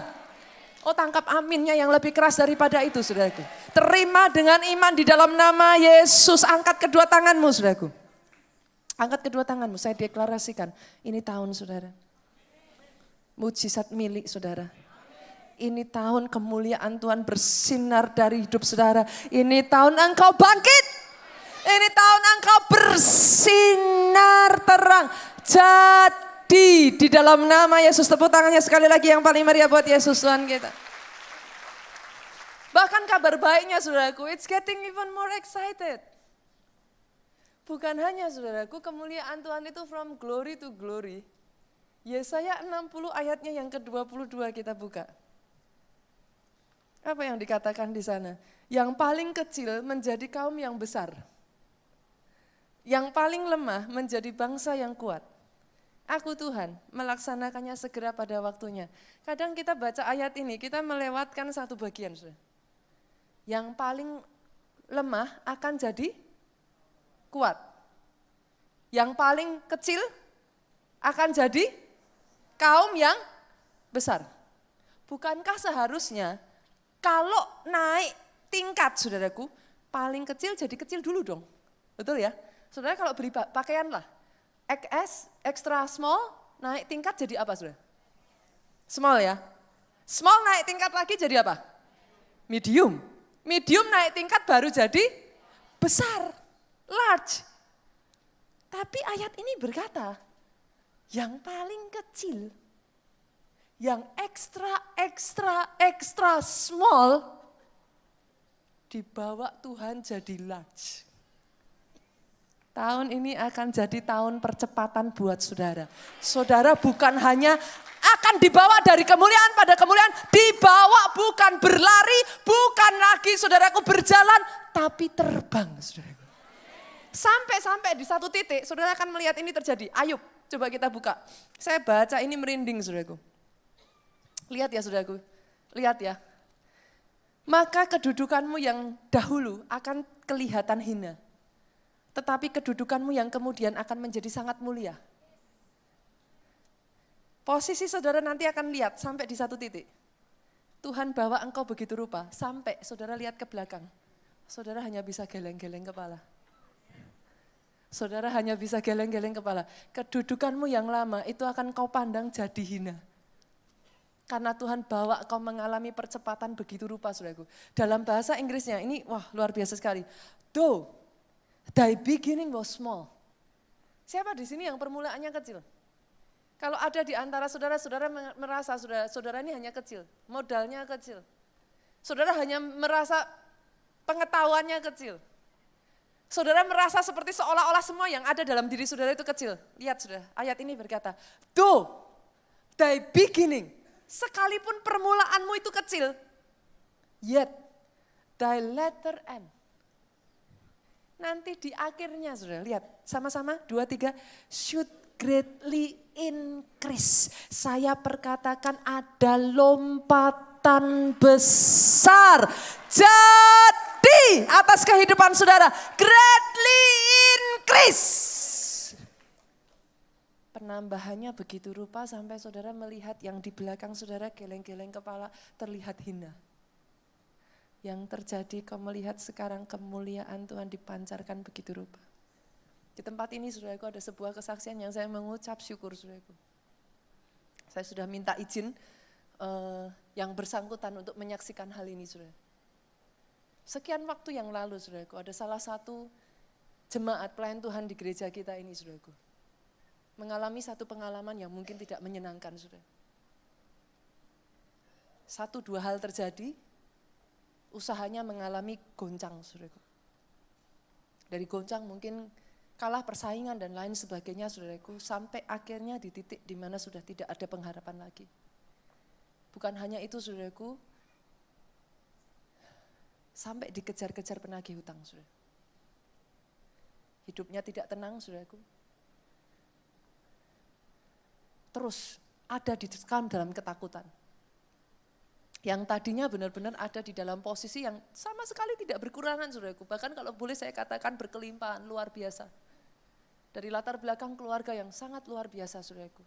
Oh, tangkap aminnya yang lebih keras daripada itu, saudaraku. Terima dengan iman di dalam nama Yesus. Angkat kedua tanganmu, saudaraku. Angkat kedua tanganmu, saya deklarasikan. Ini tahun saudara. Mujizat milik saudara. Ini tahun kemuliaan Tuhan bersinar dari hidup saudara. Ini tahun engkau bangkit. Ini tahun engkau bersinar terang. Di dalam nama Yesus, tepuk tangannya sekali lagi yang paling meriah buat Yesus Tuhan kita. Bahkan kabar baiknya saudaraku, it's getting even more excited. Bukan hanya saudaraku, kemuliaan Tuhan itu from glory to glory. Yesaya 60 ayatnya yang ke-22 kita buka. Apa yang dikatakan di sana? Yang paling kecil menjadi kaum yang besar. Yang paling lemah menjadi bangsa yang kuat. Aku Tuhan melaksanakannya segera pada waktunya. Kadang kita baca ayat ini, kita melewatkan satu bagian. Yang paling lemah akan jadi kuat. Yang paling kecil akan jadi kaum yang besar. Bukankah seharusnya kalau naik tingkat, saudaraku, paling kecil jadi kecil dulu dong. Betul ya? Saudara kalau beli pakaian lah. XS, extra small, naik tingkat jadi apa saudara? Small ya. Small naik tingkat lagi jadi apa? Medium. Medium naik tingkat baru jadi besar, large. Tapi ayat ini berkata, yang paling kecil, yang extra small, dibawa Tuhan jadi large. Tahun ini akan jadi tahun percepatan buat saudara. Saudara bukan hanya akan dibawa dari kemuliaan pada kemuliaan, dibawa bukan berlari, bukan lagi saudaraku berjalan, tapi terbang saudaraku. Sampai di satu titik saudara akan melihat ini terjadi. Ayub, coba kita buka. Saya baca ini merinding saudaraku. Lihat ya saudaraku, lihat ya. Maka kedudukanmu yang dahulu akan kelihatan hina. Tetapi kedudukanmu yang kemudian akan menjadi sangat mulia. Posisi saudara nanti akan lihat sampai di satu titik. Tuhan bawa engkau begitu rupa, sampai saudara lihat ke belakang. Saudara hanya bisa geleng-geleng kepala. Saudara hanya bisa geleng-geleng kepala. Kedudukanmu yang lama itu akan kau pandang jadi hina. Karena Tuhan bawa kau mengalami percepatan begitu rupa, saudaraku. Dalam bahasa Inggrisnya ini, wah luar biasa sekali. Though thy beginning was small. Siapa di sini yang permulaannya kecil? Kalau ada di antara saudara merasa saudara ini hanya kecil, modalnya kecil. Saudara hanya merasa pengetahuannya kecil. Saudara merasa seperti seolah-olah semua yang ada dalam diri saudara itu kecil. Lihat saudara, ayat ini berkata, though thy beginning, sekalipun permulaanmu itu kecil, yet thy latter end. Nanti di akhirnya, saudara, lihat sama-sama, 2, 3, should greatly increase. Saya perkatakan ada lompatan besar. Jadi atas kehidupan saudara. Greatly increase. Penambahannya begitu rupa sampai saudara melihat yang di belakang saudara geleng-geleng kepala terlihat hina. Yang terjadi kau melihat sekarang kemuliaan Tuhan dipancarkan begitu rupa. Di tempat ini saudaraku ada sebuah kesaksian yang saya mengucap syukur saudaraku. Saya sudah minta izin yang bersangkutan untuk menyaksikan hal ini saudara. Sekian waktu yang lalu saudaraku ada salah satu jemaat pelayan Tuhan di gereja kita ini saudaraku. Mengalami satu pengalaman yang mungkin tidak menyenangkan saudara. 1-2 hal terjadi, usahanya mengalami goncang saudaraku. Dari goncang mungkin kalah persaingan dan lain sebagainya saudaraku, sampai akhirnya di titik di mana sudah tidak ada pengharapan lagi. Bukan hanya itu saudaraku, sampai dikejar-kejar penagih hutang saudara. Hidupnya tidak tenang saudaraku. Terus ada ditekan dalam ketakutan. Yang tadinya benar-benar ada di dalam posisi yang sama sekali tidak berkurangan saudaraku. Bahkan kalau boleh saya katakan berkelimpahan luar biasa. Dari latar belakang keluarga yang sangat luar biasa saudaraku.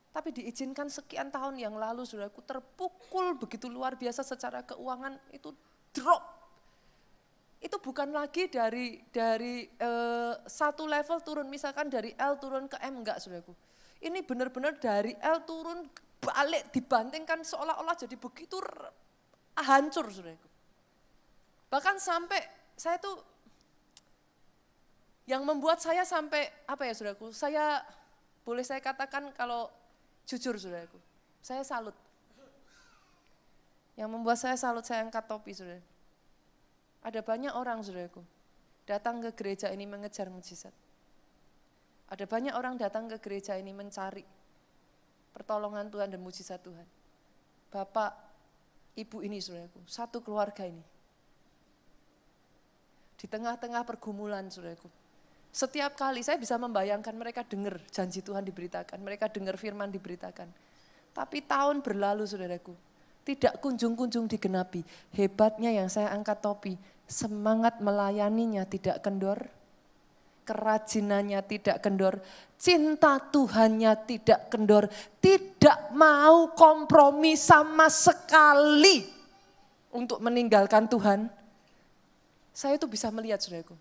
Tapi diizinkan sekian tahun yang lalu saudaraku terpukul begitu luar biasa secara keuangan itu drop. Itu bukan lagi dari satu level turun, misalkan dari L turun ke M, enggak saudaraku. Ini benar-benar dari L turun balik dibantingkan seolah-olah jadi begitu hancur saudaraku. Bahkan sampai saya tuh yang membuat saya sampai apa ya saudaraku, saya boleh saya katakan kalau jujur saudaraku, saya salut. Yang membuat saya salut, saya angkat topi saudara. Ada banyak orang saudaraku datang ke gereja ini mengejar mujizat. Ada banyak orang datang ke gereja ini mencari pertolongan Tuhan dan mujizat Tuhan. Bapak, ibu ini saudaraku, satu keluarga ini. Di tengah-tengah pergumulan saudaraku. Setiap kali saya bisa membayangkan mereka dengar janji Tuhan diberitakan, mereka dengar firman diberitakan. Tapi tahun berlalu saudaraku, tidak kunjung-kunjung digenapi. Hebatnya yang saya angkat topi, semangat melayaninya tidak kendor, kerajinannya tidak kendor, cinta Tuhannya tidak kendor, tidak mau kompromi sama sekali untuk meninggalkan Tuhan. Saya itu bisa melihat saudaraku,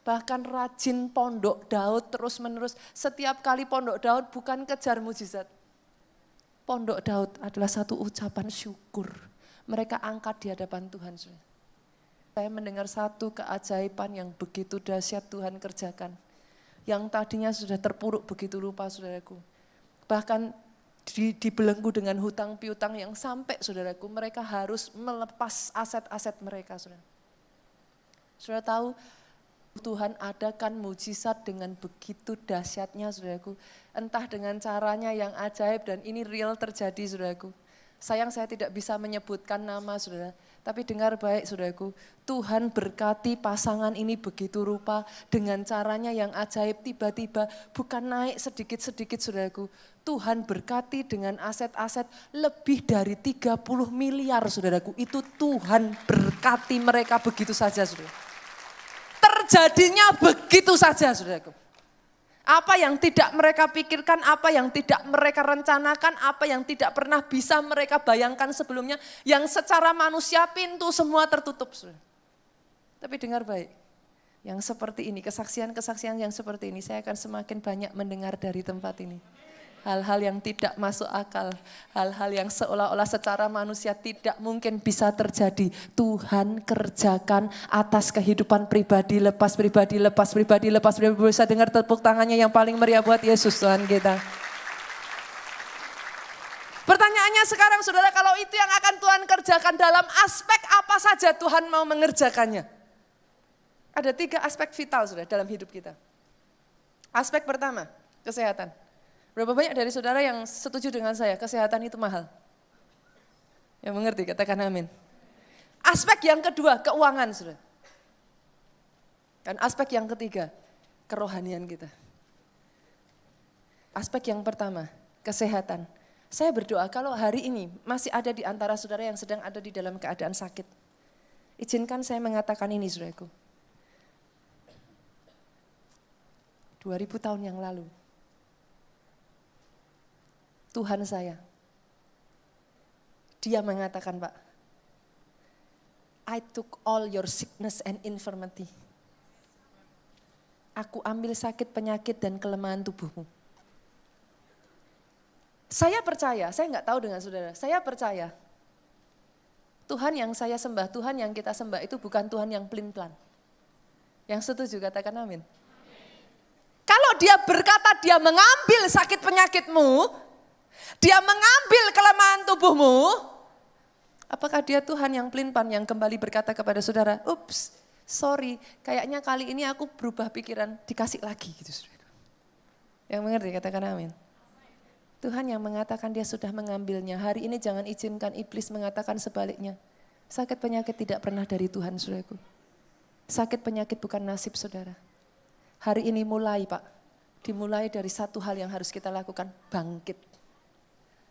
bahkan rajin pondok Daud terus menerus, setiap kali pondok Daud bukan kejar mujizat. Pondok Daud adalah satu ucapan syukur, mereka angkat di hadapan Tuhan saudara. Saya mendengar satu keajaiban yang begitu dahsyat Tuhan kerjakan. Yang tadinya sudah terpuruk begitu rupa saudaraku. Bahkan dibelenggu dengan hutang piutang yang sampai saudaraku mereka harus melepas aset-aset mereka saudara. Saudara tahu Tuhan adakan mujizat dengan begitu dahsyatnya saudaraku. Entah dengan caranya yang ajaib dan ini real terjadi saudaraku. Sayang saya tidak bisa menyebutkan nama saudara. Tapi dengar baik saudaraku, Tuhan berkati pasangan ini begitu rupa dengan caranya yang ajaib, tiba-tiba bukan naik sedikit-sedikit saudaraku. Tuhan berkati dengan aset-aset lebih dari 30 miliar saudaraku. Itu Tuhan berkati mereka begitu saja saudara. Terjadinya begitu saja saudaraku. Apa yang tidak mereka pikirkan, apa yang tidak mereka rencanakan, apa yang tidak pernah bisa mereka bayangkan sebelumnya, yang secara manusia pintu semua tertutup. Tapi dengar baik, yang seperti ini, kesaksian-kesaksian yang seperti ini, saya akan semakin banyak mendengar dari tempat ini. Hal-hal yang tidak masuk akal, hal-hal yang seolah-olah secara manusia tidak mungkin bisa terjadi. Tuhan kerjakan atas kehidupan pribadi, lepas pribadi, lepas pribadi, lepas pribadi. Bisa dengar tepuk tangannya yang paling meriah buat Yesus Tuhan kita. Pertanyaannya sekarang saudara, kalau itu yang akan Tuhan kerjakan dalam aspek apa saja Tuhan mau mengerjakannya? Ada 3 aspek vital saudara dalam hidup kita. Aspek pertama, kesehatan. Berapa banyak dari saudara yang setuju dengan saya, kesehatan itu mahal? Yang mengerti, katakan amin. Aspek yang kedua, keuangan saudara. Dan aspek yang ketiga, kerohanian kita. Aspek yang pertama, kesehatan. Saya berdoa kalau hari ini masih ada di antara saudara yang sedang ada di dalam keadaan sakit. Izinkan saya mengatakan ini, saudaraku. 2000 tahun yang lalu, Tuhan saya, dia mengatakan, Pak, I took all your sickness and infirmity. Aku ambil sakit, penyakit, dan kelemahan tubuhmu. Saya percaya, saya nggak tahu dengan saudara, saya percaya Tuhan yang saya sembah, Tuhan yang kita sembah itu bukan Tuhan yang pelin-pelan. Yang setuju katakan amin. Kalau dia berkata dia mengambil sakit penyakitmu, dia mengambil kelemahan tubuhmu, apakah dia Tuhan yang pelin-pelan yang kembali berkata kepada saudara, ups, sorry, kayaknya kali ini aku berubah pikiran, dikasih lagi gitu saudara. Yang mengerti katakan amin. Tuhan yang mengatakan dia sudah mengambilnya. Hari ini jangan izinkan iblis mengatakan sebaliknya. Sakit penyakit tidak pernah dari Tuhan, saudaraku. Sakit penyakit bukan nasib saudara. Hari ini mulai, Pak. Dimulai dari satu hal yang harus kita lakukan, bangkit.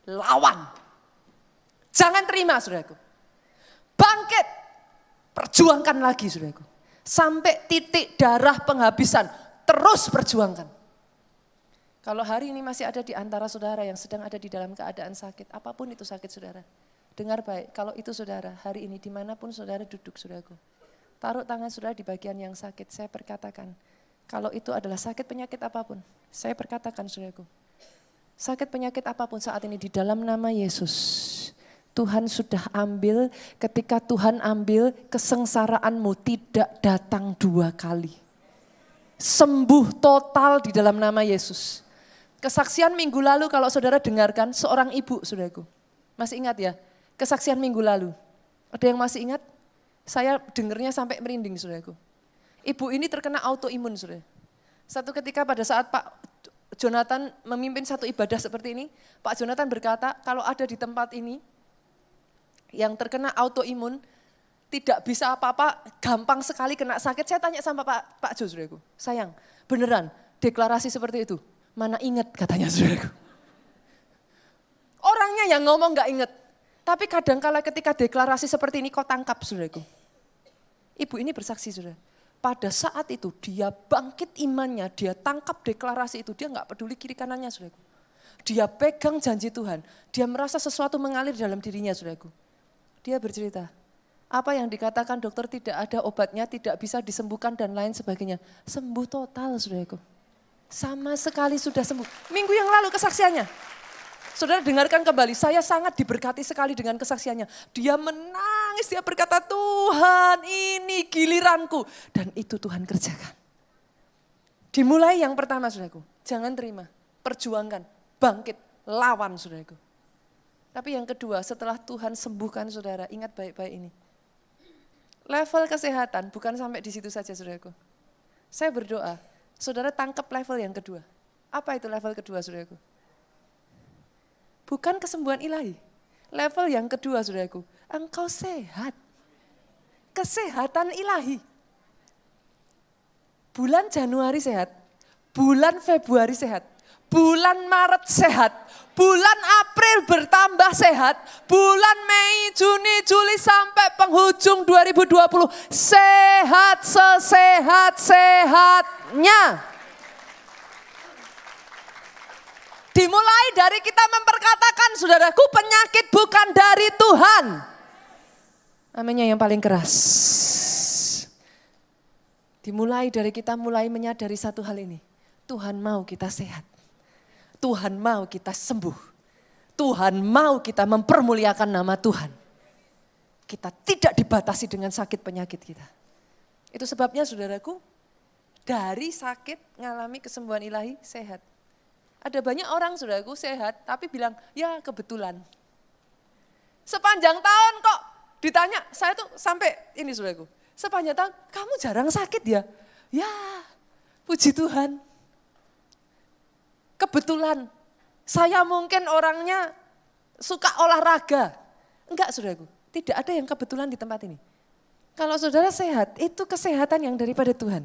Lawan. Jangan terima, saudaraku. Bangkit. Perjuangkan lagi, saudaraku. Sampai titik darah penghabisan. Terus perjuangkan. Kalau hari ini masih ada di antara saudara yang sedang ada di dalam keadaan sakit, apapun itu sakit saudara. Dengar baik, kalau itu saudara, hari ini dimanapun saudara duduk, saudaraku. Taruh tangan saudara di bagian yang sakit, saya perkatakan, kalau itu adalah sakit penyakit apapun, saya perkatakan saudaraku. Sakit penyakit apapun saat ini di dalam nama Yesus, Tuhan sudah ambil, ketika Tuhan ambil, kesengsaraanmu tidak datang 2 kali. Sembuh total di dalam nama Yesus. Kesaksian minggu lalu kalau saudara dengarkan, seorang ibu saudaraku. Masih ingat ya? Kesaksian minggu lalu. Ada yang masih ingat? Saya dengarnya sampai merinding saudaraku. Ibu ini terkena autoimun saudara. Satu ketika pada saat Pak Jonathan memimpin satu ibadah seperti ini, Pak Jonathan berkata kalau ada di tempat ini yang terkena autoimun, tidak bisa apa-apa, gampang sekali kena sakit. Saya tanya sama Pak Jo, saudaraku, sayang beneran deklarasi seperti itu? Mana ingat katanya saudaraku. Orangnya yang ngomong gak inget, tapi kadangkala ketika deklarasi seperti ini kau tangkap saudaraku. Ibu ini bersaksi saudara, pada saat itu dia bangkit imannya, dia tangkap deklarasi itu, dia gak peduli kiri kanannya saudaraku. Dia pegang janji Tuhan, dia merasa sesuatu mengalir dalam dirinya saudaraku. Dia bercerita, apa yang dikatakan dokter tidak ada obatnya, tidak bisa disembuhkan dan lain sebagainya. Sembuh total saudaraku. Sama sekali sudah sembuh. Minggu yang lalu kesaksiannya. Saudara dengarkan kembali, saya sangat diberkati sekali dengan kesaksiannya. Dia menangis, dia berkata, Tuhan ini giliranku. Dan itu Tuhan kerjakan. Dimulai yang pertama saudaraku, jangan terima, perjuangkan, bangkit, lawan saudaraku. Tapi yang kedua, setelah Tuhan sembuhkan saudara, ingat baik-baik ini. Level kesehatan bukan sampai di situ saja saudaraku. Saya berdoa, saudara tangkap level yang kedua. Apa itu level kedua saudaraku? Bukan kesembuhan ilahi. Level yang kedua saudaraku, engkau sehat. Kesehatan ilahi. Bulan Januari sehat, bulan Februari sehat, bulan Maret sehat, bulan April bertambah sehat, bulan Mei, Juni, Juli sampai penghujung 2020 sehat sesehat-sehatnya. Dimulai dari kita memperkatakan saudaraku penyakit bukan dari Tuhan. Aminnya yang paling keras. Dimulai dari kita mulai menyadari satu hal ini. Tuhan mau kita sehat. Tuhan mau kita sembuh. Tuhan mau kita mempermuliakan nama Tuhan. Kita tidak dibatasi dengan sakit penyakit kita. Itu sebabnya saudaraku, dari sakit ngalami kesembuhan ilahi sehat. Ada banyak orang saudaraku sehat tapi bilang ya kebetulan. Sepanjang tahun kok ditanya, saya tuh sampai ini saudaraku. Sepanjang tahun kamu jarang sakit ya? Ya puji Tuhan. Kebetulan saya mungkin orangnya suka olahraga. Enggak saudaraku, tidak ada yang kebetulan di tempat ini. Kalau saudara sehat, itu kesehatan yang daripada Tuhan.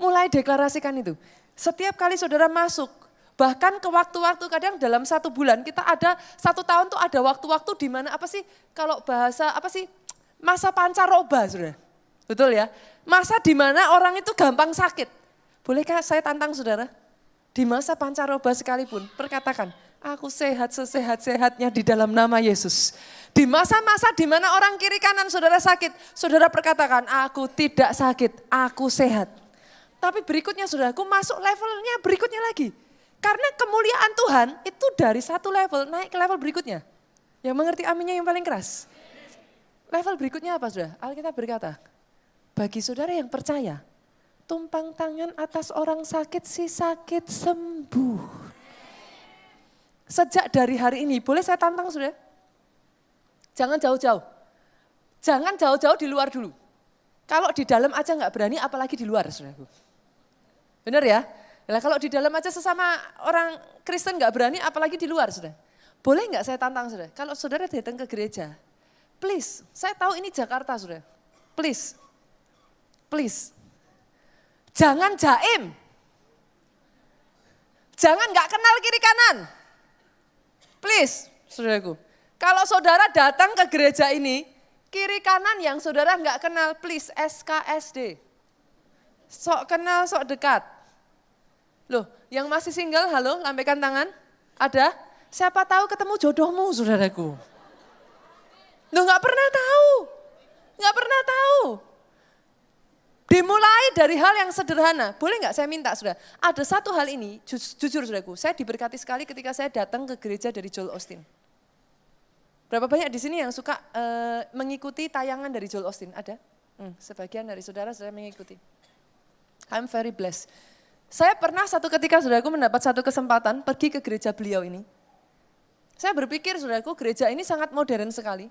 Mulai deklarasikan itu. Setiap kali saudara masuk, bahkan ke waktu-waktu kadang dalam 1 bulan kita ada 1 tahun tuh ada waktu-waktu di mana apa sih kalau bahasa apa sih Masa pancaroba, saudara. Betul ya? Masa di mana orang itu gampang sakit. Bolehkah saya tantang saudara? Di masa pancaroba sekalipun, perkatakan, aku sehat sesehat-sehatnya di dalam nama Yesus. Di masa-masa di mana orang kiri kanan saudara sakit, saudara perkatakan, aku tidak sakit, aku sehat. Tapi berikutnya saudaraku masuk levelnya berikutnya lagi. Karena kemuliaan Tuhan itu dari satu level naik ke level berikutnya. Yang mengerti aminnya yang paling keras. Level berikutnya apa saudara? Alkitab berkata, bagi saudara yang percaya, tumpang tangan atas orang sakit, si sakit sembuh. Sejak dari hari ini, boleh saya tantang saudara? Jangan jauh-jauh. Jangan jauh-jauh di luar dulu. Kalau di dalam aja nggak berani, apalagi di luar saudaraku. Benar ya? Nah, kalau di dalam aja sesama orang Kristen nggak berani, apalagi di luar saudara. Boleh nggak saya tantang saudara? Kalau saudara datang ke gereja, please, saya tahu ini Jakarta saudara. Please. Jangan jaim. Jangan nggak kenal kiri kanan. Please, saudaraku. Kalau saudara datang ke gereja ini, kiri kanan yang saudara nggak kenal, please SKSD. Sok kenal, sok dekat. Loh, yang masih single, halo, lambaikan tangan. Ada? Siapa tahu ketemu jodohmu, saudaraku. Loh, nggak pernah tahu. Nggak pernah tahu. Dimulai dari hal yang sederhana. Boleh nggak saya minta, saudara? Ada satu hal ini, jujur saudaraku, saya diberkati sekali ketika saya datang ke gereja dari Joel Osteen. Berapa banyak di sini yang suka mengikuti tayangan dari Joel Osteen? Ada? Sebagian dari saudara mengikuti. I'm very blessed. Saya pernah satu ketika saudaraku mendapat satu kesempatan pergi ke gereja beliau ini. Saya berpikir saudaraku gereja ini sangat modern sekali.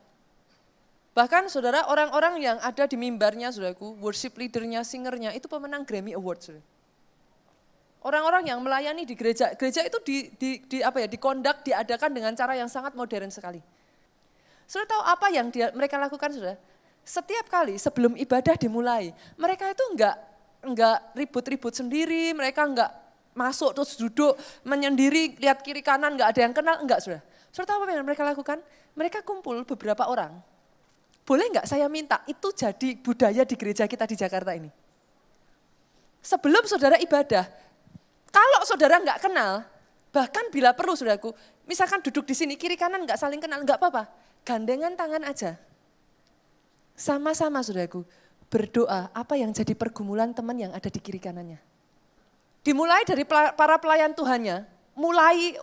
Bahkan saudara orang-orang yang ada di mimbarnya saudaraku, worship leadernya, singernya itu pemenang Grammy Award. Saudara. Orang-orang yang melayani di gereja itu dikondak, diadakan dengan cara yang sangat modern sekali. Saudara tahu apa yang mereka lakukan saudara? Setiap kali sebelum ibadah dimulai, mereka itu enggak ribut-ribut sendiri, mereka enggak masuk terus duduk menyendiri, lihat kiri kanan enggak ada yang kenal, enggak saudara. Saudara tahu apa yang mereka lakukan? Mereka kumpul beberapa orang. Boleh enggak saya minta itu jadi budaya di gereja kita di Jakarta ini? Sebelum saudara ibadah, kalau saudara enggak kenal, bahkan bila perlu saudaraku, misalkan duduk di sini kiri kanan enggak saling kenal, enggak apa-apa. Gandengan tangan aja. Sama-sama saudaraku, berdoa apa yang jadi pergumulan teman yang ada di kiri kanannya. Dimulai dari para pelayan Tuhannya, mulai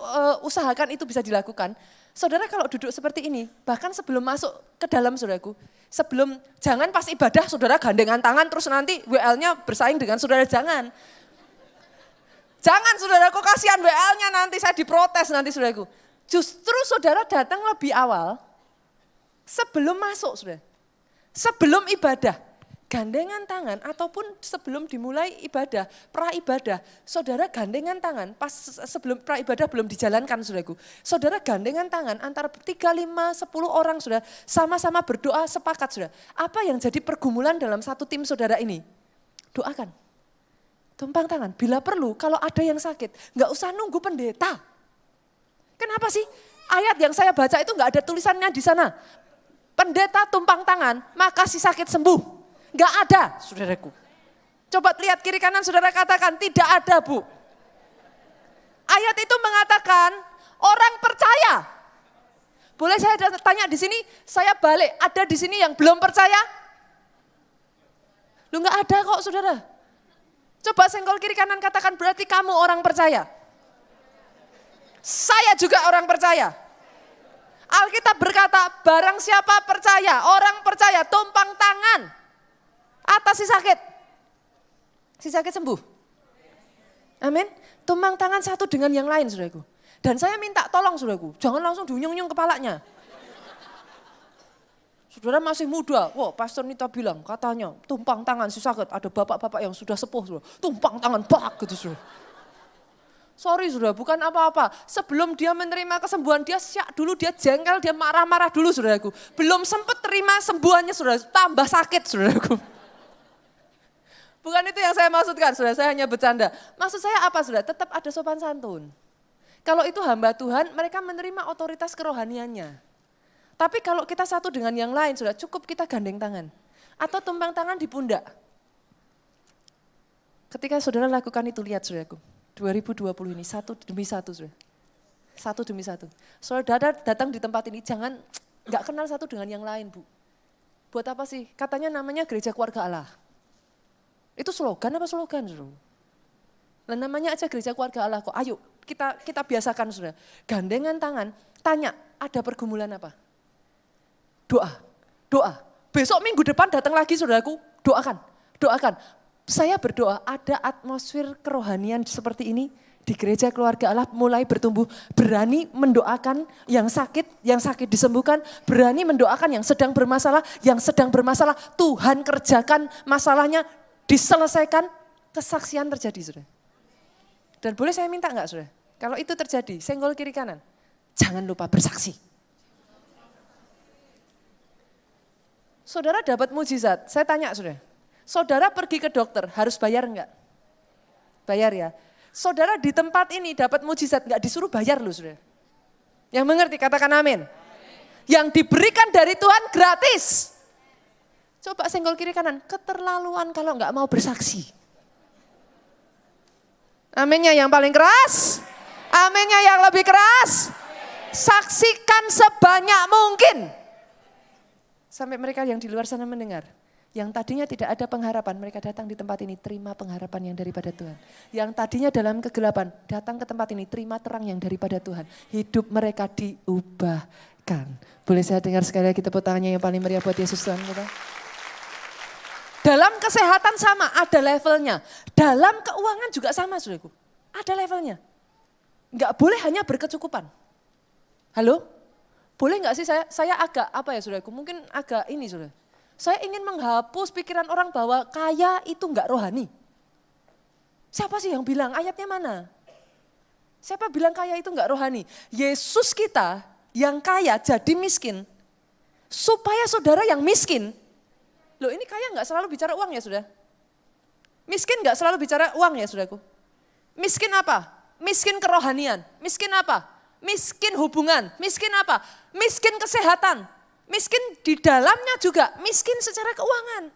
usahakan itu bisa dilakukan. Saudara kalau duduk seperti ini, bahkan sebelum masuk ke dalam saudaraku, jangan pas ibadah saudara gandengan tangan terus nanti WL-nya bersaing dengan saudara, jangan. Jangan saudaraku, kasihan WL-nya nanti saya diprotes nanti saudaraku. Justru saudara datang lebih awal, sebelum masuk saudara, sebelum ibadah. Gandengan tangan ataupun sebelum dimulai ibadah, pra-ibadah, saudara gandengan tangan, pas sebelum pra-ibadah belum dijalankan saudaraku. Saudara gandengan tangan antara 3, 5, 10 orang saudara, sama-sama berdoa sepakat saudara. Apa yang jadi pergumulan dalam satu tim saudara ini? Doakan, tumpang tangan, bila perlu kalau ada yang sakit, nggak usah nunggu pendeta. Kenapa sih? Ayat yang saya baca itu nggak ada tulisannya di sana. Pendeta tumpang tangan, maka si sakit sembuh. Enggak ada, saudaraku. Coba lihat kiri kanan saudara katakan, tidak ada Bu. Ayat itu mengatakan orang percaya. Boleh saya tanya di sini, saya balik, ada di sini yang belum percaya? Lu enggak ada kok saudara. Coba senggol kiri kanan katakan, berarti kamu orang percaya. Saya juga orang percaya. Alkitab berkata, barang siapa percaya, orang percaya, tumpang tangan atas si sakit sembuh. Amin. Tumpang tangan satu dengan yang lain saudaraku. Dan saya minta tolong saudaraku, jangan langsung diunyung-unyung kepalanya. Saudara masih muda, wah Pastor Nita bilang katanya tumpang tangan si sakit, ada bapak-bapak yang sudah sepuh saudara, tumpang tangan bak gitu saudara. Sorry saudara, bukan apa-apa. Sebelum dia menerima kesembuhan, dia syak dulu, dia jengkel, dia marah-marah dulu saudaraku. Belum sempat terima sembuhannya saudara, tambah sakit saudaraku. Bukan itu yang saya maksudkan, saudara, saya hanya bercanda. Maksud saya apa, saudara? Tetap ada sopan santun. Kalau itu hamba Tuhan, mereka menerima otoritas kerohaniannya. Tapi kalau kita satu dengan yang lain, sudah cukup kita gandeng tangan. Atau tumpang tangan di pundak. Ketika saudara lakukan itu, lihat saudaraku. 2020 ini, satu demi satu saudara. Satu demi satu. Saudara datang di tempat ini, jangan nggak kenal satu dengan yang lain, Bu. Buat apa sih? Katanya namanya Gereja Keluarga Allah. Itu slogan apa slogan, saudara? Lah namanya aja Gereja Keluarga Allah kok. Ayo kita biasakan saudara. Gandengan tangan, tanya ada pergumulan apa? Doa. Besok minggu depan datang lagi saudaraku, doakan. Saya berdoa ada atmosfer kerohanian seperti ini di Gereja Keluarga Allah mulai bertumbuh. Berani mendoakan yang sakit disembuhkan. Berani mendoakan yang sedang bermasalah Tuhan kerjakan masalahnya, diselesaikan, kesaksian terjadi saudara. Dan boleh saya minta enggak saudara? Kalau itu terjadi, senggol kiri kanan, jangan lupa bersaksi. Saudara dapat mujizat, saya tanya saudara pergi ke dokter harus bayar enggak? Bayar ya. Saudara di tempat ini dapat mujizat enggak disuruh bayar loh saudara. Yang mengerti katakan amin. Yang diberikan dari Tuhan gratis. Coba senggol kiri kanan, keterlaluan kalau enggak mau bersaksi. Aminnya yang paling keras, aminnya yang lebih keras. Saksikan sebanyak mungkin. Sampai mereka yang di luar sana mendengar. Yang tadinya tidak ada pengharapan, mereka datang di tempat ini, terima pengharapan yang daripada Tuhan. Yang tadinya dalam kegelapan, datang ke tempat ini, terima terang yang daripada Tuhan. Hidup mereka diubahkan. Boleh saya dengar sekali lagi tepuk tangannya yang paling meriah buat Yesus Tuhan kita. Dalam kesehatan sama, ada levelnya. Dalam keuangan juga sama, saudaraku. Ada levelnya. Enggak boleh hanya berkecukupan. Halo? Boleh enggak sih saya agak saudaraku, mungkin agak ini saudara. Saya ingin menghapus pikiran orang bahwa kaya itu enggak rohani. Siapa sih yang bilang? Ayatnya mana? Siapa bilang kaya itu enggak rohani? Yesus kita yang kaya jadi miskin. Supaya saudara yang miskin. Loh ini kaya enggak selalu bicara uang ya saudara? Miskin enggak selalu bicara uang ya saudaraku? Miskin apa? Miskin kerohanian. Miskin apa? Miskin hubungan, miskin apa? Miskin kesehatan, miskin di dalamnya juga, miskin secara keuangan.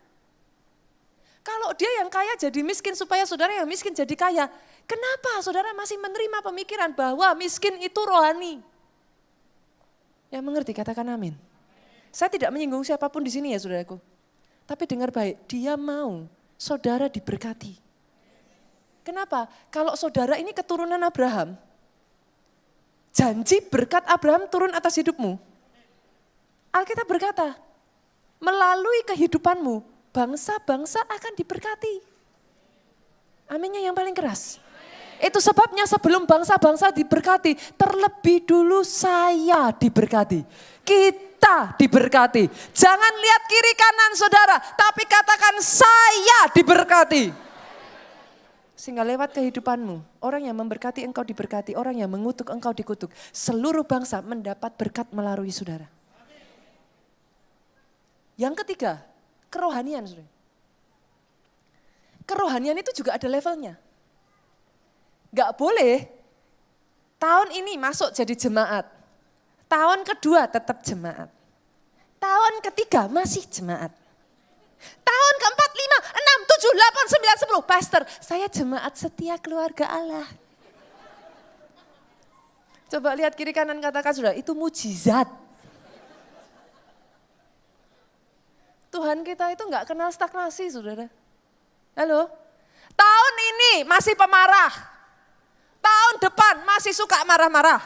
Kalau dia yang kaya jadi miskin supaya saudara yang miskin jadi kaya, kenapa saudara masih menerima pemikiran bahwa miskin itu rohani? Yang mengerti katakan amin. Saya tidak menyinggung siapapun di sini ya saudaraku. Tapi dengar baik, dia mau saudara diberkati. Kenapa? Kalau saudara ini keturunan Abraham, janji berkat Abraham turun atas hidupmu. Alkitab berkata, melalui kehidupanmu, bangsa-bangsa akan diberkati. Aminnya yang paling keras. Itu sebabnya sebelum bangsa-bangsa diberkati, terlebih dulu saya diberkati. Kita diberkati. Jangan lihat kiri kanan saudara, tapi katakan saya diberkati. Sehingga lewat kehidupanmu, orang yang memberkati engkau diberkati, orang yang mengutuk engkau dikutuk. Seluruh bangsa mendapat berkat melalui saudara. Yang ketiga, kerohanian. Kerohanian itu juga ada levelnya. Gak boleh tahun ini masuk jadi jemaat. Tahun kedua tetap jemaat. Tahun ketiga masih jemaat. Tahun keempat, 5, 6, 7, 8, 9, 10. Pastor, saya jemaat setia keluarga Allah. Coba lihat kiri kanan katakan saudara, itu mujizat. Tuhan kita itu enggak kenal stagnasi saudara. Halo? Tahun ini masih pemarah. Tahun depan masih suka marah-marah.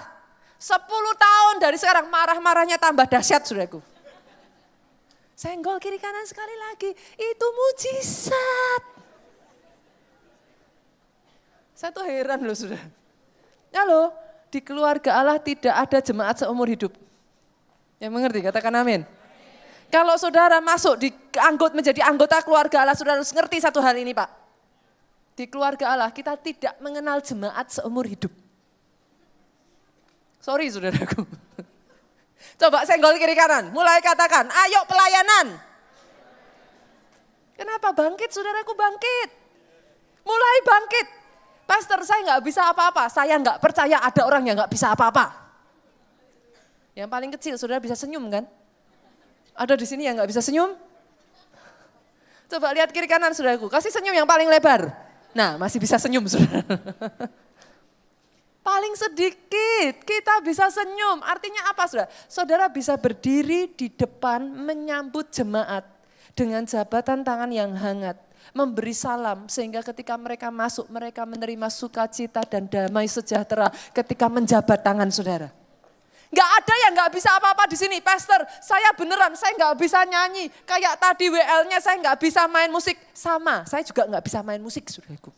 10 tahun dari sekarang marah-marahnya tambah dahsyat saudaraku. Senggol kiri kanan sekali lagi, itu mujizat. Saya tuh heran loh saudara. Halo, di keluarga Allah tidak ada jemaat seumur hidup. Yang mengerti katakan amin. Kalau saudara masuk menjadi anggota keluarga Allah, saudara harus ngerti satu hal ini Pak. Di keluarga Allah kita tidak mengenal jemaat seumur hidup. Sorry saudaraku. Coba senggol kiri kanan, mulai katakan, ayo pelayanan. Kenapa bangkit saudaraku bangkit? Mulai bangkit. Pastor saya nggak bisa apa-apa, saya nggak percaya ada orang yang nggak bisa apa-apa. Yang paling kecil, saudara bisa senyum kan? Ada di sini yang nggak bisa senyum? Coba lihat kiri kanan saudaraku, kasih senyum yang paling lebar. Nah, masih bisa senyum saudara. Paling sedikit kita bisa senyum. Artinya apa saudara? Saudara bisa berdiri di depan menyambut jemaat dengan jabatan tangan yang hangat. Memberi salam sehingga ketika mereka masuk mereka menerima sukacita dan damai sejahtera ketika menjabat tangan saudara. Gak ada yang gak bisa apa-apa di sini. Pastor, saya beneran, saya gak bisa nyanyi. Kayak tadi WL-nya saya gak bisa main musik. Sama, saya juga gak bisa main musik saudaraku.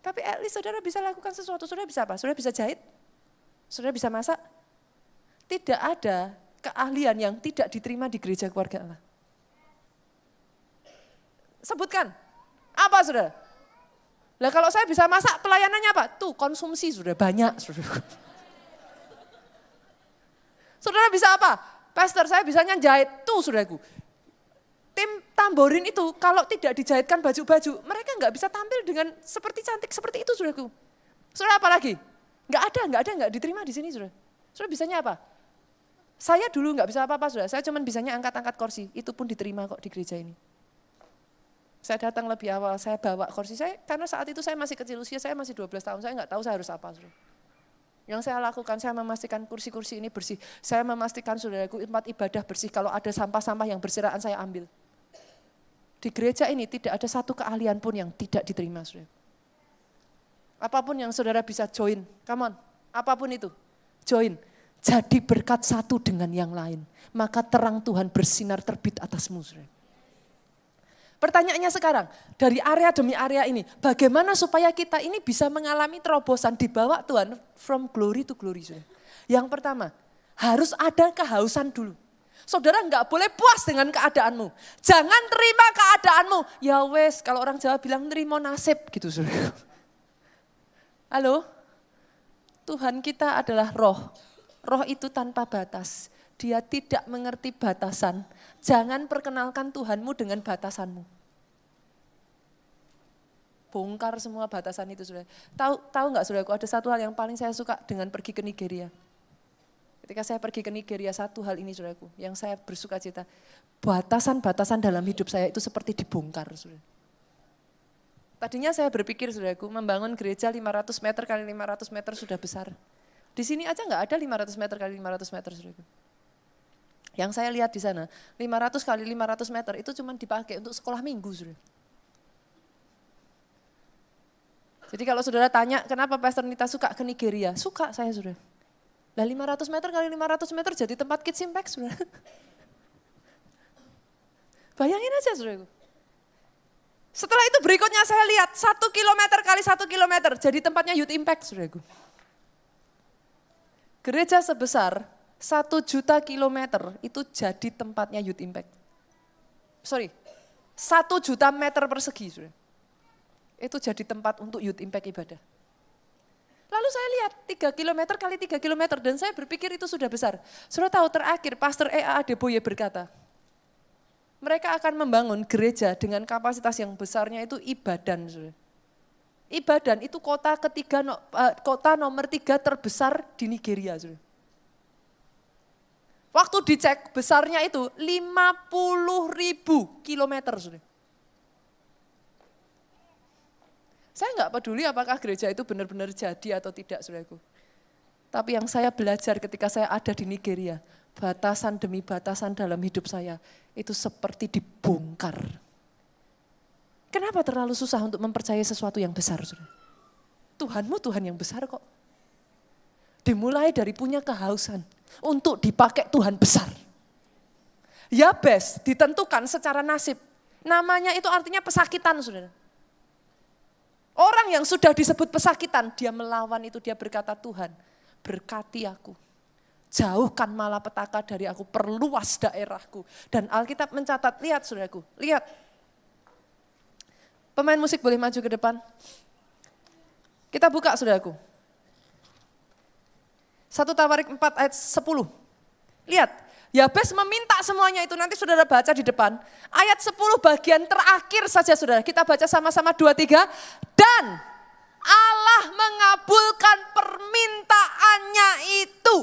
Tapi at least saudara bisa lakukan sesuatu. Saudara bisa apa? Saudara bisa jahit? Saudara bisa masak? Tidak ada keahlian yang tidak diterima di gereja keluarga Allah. Sebutkan, apa saudara? Lah kalau saya bisa masak, pelayanannya apa? Tuh konsumsi sudah banyak. Saudara bisa apa? Pastor, saya bisanya jahit. Tuh saudaraku. Tim tamborin itu kalau tidak dijahitkan baju-baju, mereka nggak bisa tampil dengan seperti cantik seperti itu saudaraku. Saudara apa lagi? Nggak diterima di sini saudara. Saudara bisanya apa? Saya dulu nggak bisa apa-apa saudara, saya cuma bisanya angkat-angkat kursi, itu pun diterima kok di gereja ini. Saya datang lebih awal, saya bawa kursi saya, karena saat itu saya masih kecil usia, saya masih 12 tahun, saya nggak tahu saya harus apa saudara. Yang saya lakukan, saya memastikan kursi-kursi ini bersih, saya memastikan saudaraku tempat ibadah bersih, kalau ada sampah-sampah yang berserakan saya ambil. Di gereja ini tidak ada satu keahlian pun yang tidak diterima, saudara. Apapun yang saudara bisa join, come on, apapun itu, join. Jadi berkat satu dengan yang lain, maka terang Tuhan bersinar terbit atasmu, saudara. Pertanyaannya sekarang, dari area demi area ini, bagaimana supaya kita ini bisa mengalami terobosan dibawa Tuhan from glory to glory, saudara. Yang pertama, harus ada kehausan dulu. Saudara enggak boleh puas dengan keadaanmu. Jangan terima keadaanmu. Ya wes, kalau orang Jawa bilang nerimo nasib gitu saudara. Halo? Tuhan kita adalah roh. Roh itu tanpa batas. Dia tidak mengerti batasan. Jangan perkenalkan Tuhanmu dengan batasanmu. Bongkar semua batasan itu saudara. Tahu enggak saudaraku, ada satu hal yang paling saya suka dengan pergi ke Nigeria. Ketika saya pergi ke Nigeria, satu hal ini saudaraku, yang saya bersuka cita, batasan-batasan dalam hidup saya itu seperti dibongkar. Saudara. Tadinya saya berpikir saudaraku, membangun gereja 500 meter kali 500 meter sudah besar. Di sini aja enggak ada 500 meter kali 500 meter saudaraku. Yang saya lihat di sana, 500 kali 500 meter itu cuma dipakai untuk sekolah minggu saudara. Jadi kalau saudara tanya, kenapa Pastor Nita suka ke Nigeria? Suka saya saudara. Lah 500 meter kali 500 meter jadi tempat Kids Impact, saudara. Bayangin aja, saudaraku. Setelah itu berikutnya saya lihat 1 kilometer kali 1 kilometer jadi tempatnya Youth Impact, saudaraku. Gereja sebesar 1 juta kilometer itu jadi tempatnya Youth Impact. 1 juta meter persegi, saudara. Itu jadi tempat untuk Youth Impact ibadah. Lalu saya lihat 3 km kali 3 km dan saya berpikir itu sudah besar. Saudara tahu terakhir Pastor E.A. Adeboye berkata, mereka akan membangun gereja dengan kapasitas yang besarnya itu Ibadan. Saudara. Ibadan itu kota nomor 3 terbesar di Nigeria. Saudara. Waktu dicek besarnya itu 50.000 kilometer. Saudara. Saya enggak peduli apakah gereja itu benar-benar jadi atau tidak, saudaraku. Tapi yang saya belajar ketika saya ada di Nigeria, batasan demi batasan dalam hidup saya, itu seperti dibongkar. Kenapa terlalu susah untuk mempercayai sesuatu yang besar, saudara? Tuhanmu Tuhan yang besar kok. Dimulai dari punya kehausan untuk dipakai Tuhan besar. Yabes ditentukan secara nasib. Namanya itu artinya pesakitan, saudara. Orang yang sudah disebut pesakitan, dia melawan itu, dia berkata, Tuhan berkati aku. Jauhkan malapetaka dari aku, perluas daerahku. Dan Alkitab mencatat, lihat saudaraku, lihat. Pemain musik boleh maju ke depan. Kita buka saudaraku. 1 Tawarik 4 ayat 10. Lihat. Yabes meminta semuanya itu, nanti saudara baca di depan. Ayat 10 bagian terakhir saja saudara, kita baca sama-sama 2, 3. Dan Allah mengabulkan permintaannya itu.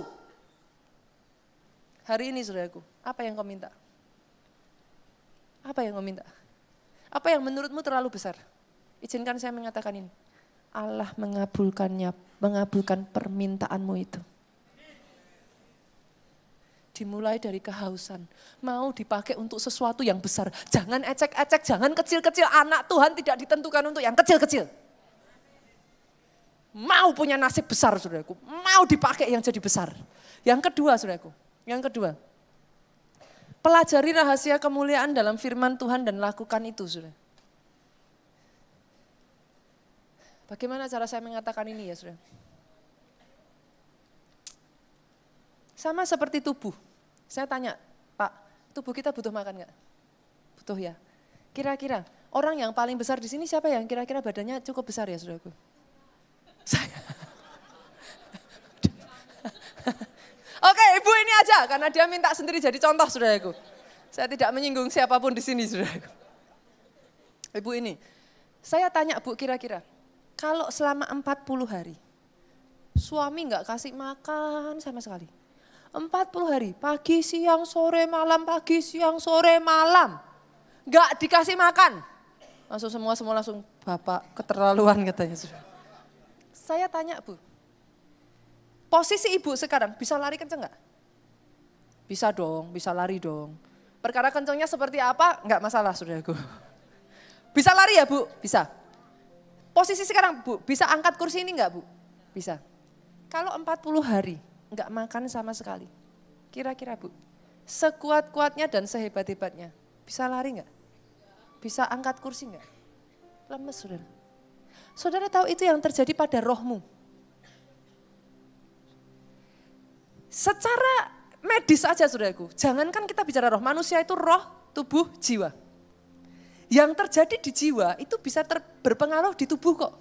Hari ini saudaraku, apa yang kau minta? Apa yang kau minta? Apa yang menurutmu terlalu besar? Izinkan saya mengatakan ini. Allah mengabulkan permintaanmu itu. Dimulai dari kehausan, mau dipakai untuk sesuatu yang besar. Jangan ecek-ecek, jangan kecil-kecil. Anak Tuhan tidak ditentukan untuk yang kecil-kecil. Mau punya nasib besar, saudaraku. Mau dipakai yang jadi besar. Yang kedua, saudaraku. Yang kedua, pelajari rahasia kemuliaan dalam firman Tuhan dan lakukan itu, saudara. Bagaimana cara saya mengatakan ini ya, saudara? Sama seperti tubuh. Saya tanya, Pak, tubuh kita butuh makan nggak? Butuh ya. Kira-kira orang yang paling besar di sini siapa yang kira-kira badannya cukup besar ya, saudaraku? Saya. Oke, ibu ini aja, karena dia minta sendiri jadi contoh, saudaraku. Saya tidak menyinggung siapapun di sini, saudaraku. Ibu ini, saya tanya Bu, kira-kira kalau selama 40 hari, suami nggak kasih makan sama sekali. 40 hari, pagi, siang, sore, malam, pagi, siang, sore, malam. Nggak dikasih makan. Langsung semua langsung, Bapak keterlaluan katanya. Saya tanya Bu, posisi ibu sekarang bisa lari kenceng nggak? Bisa dong, bisa lari dong. Perkara kencengnya seperti apa, nggak masalah saudaraku. Bisa lari ya Bu? Bisa. Posisi sekarang Bu, bisa angkat kursi ini nggak Bu? Bisa. Kalau 40 hari, nggak makan sama sekali. Kira-kira Bu, sekuat-kuatnya dan sehebat-hebatnya, bisa lari nggak? Bisa angkat kursi nggak? Lemes saudara. Saudara tahu itu yang terjadi pada rohmu. Secara medis aja saudaraku, jangankan kita bicara roh, manusia itu roh, tubuh, jiwa. Yang terjadi di jiwa itu bisa berpengaruh di tubuh kok.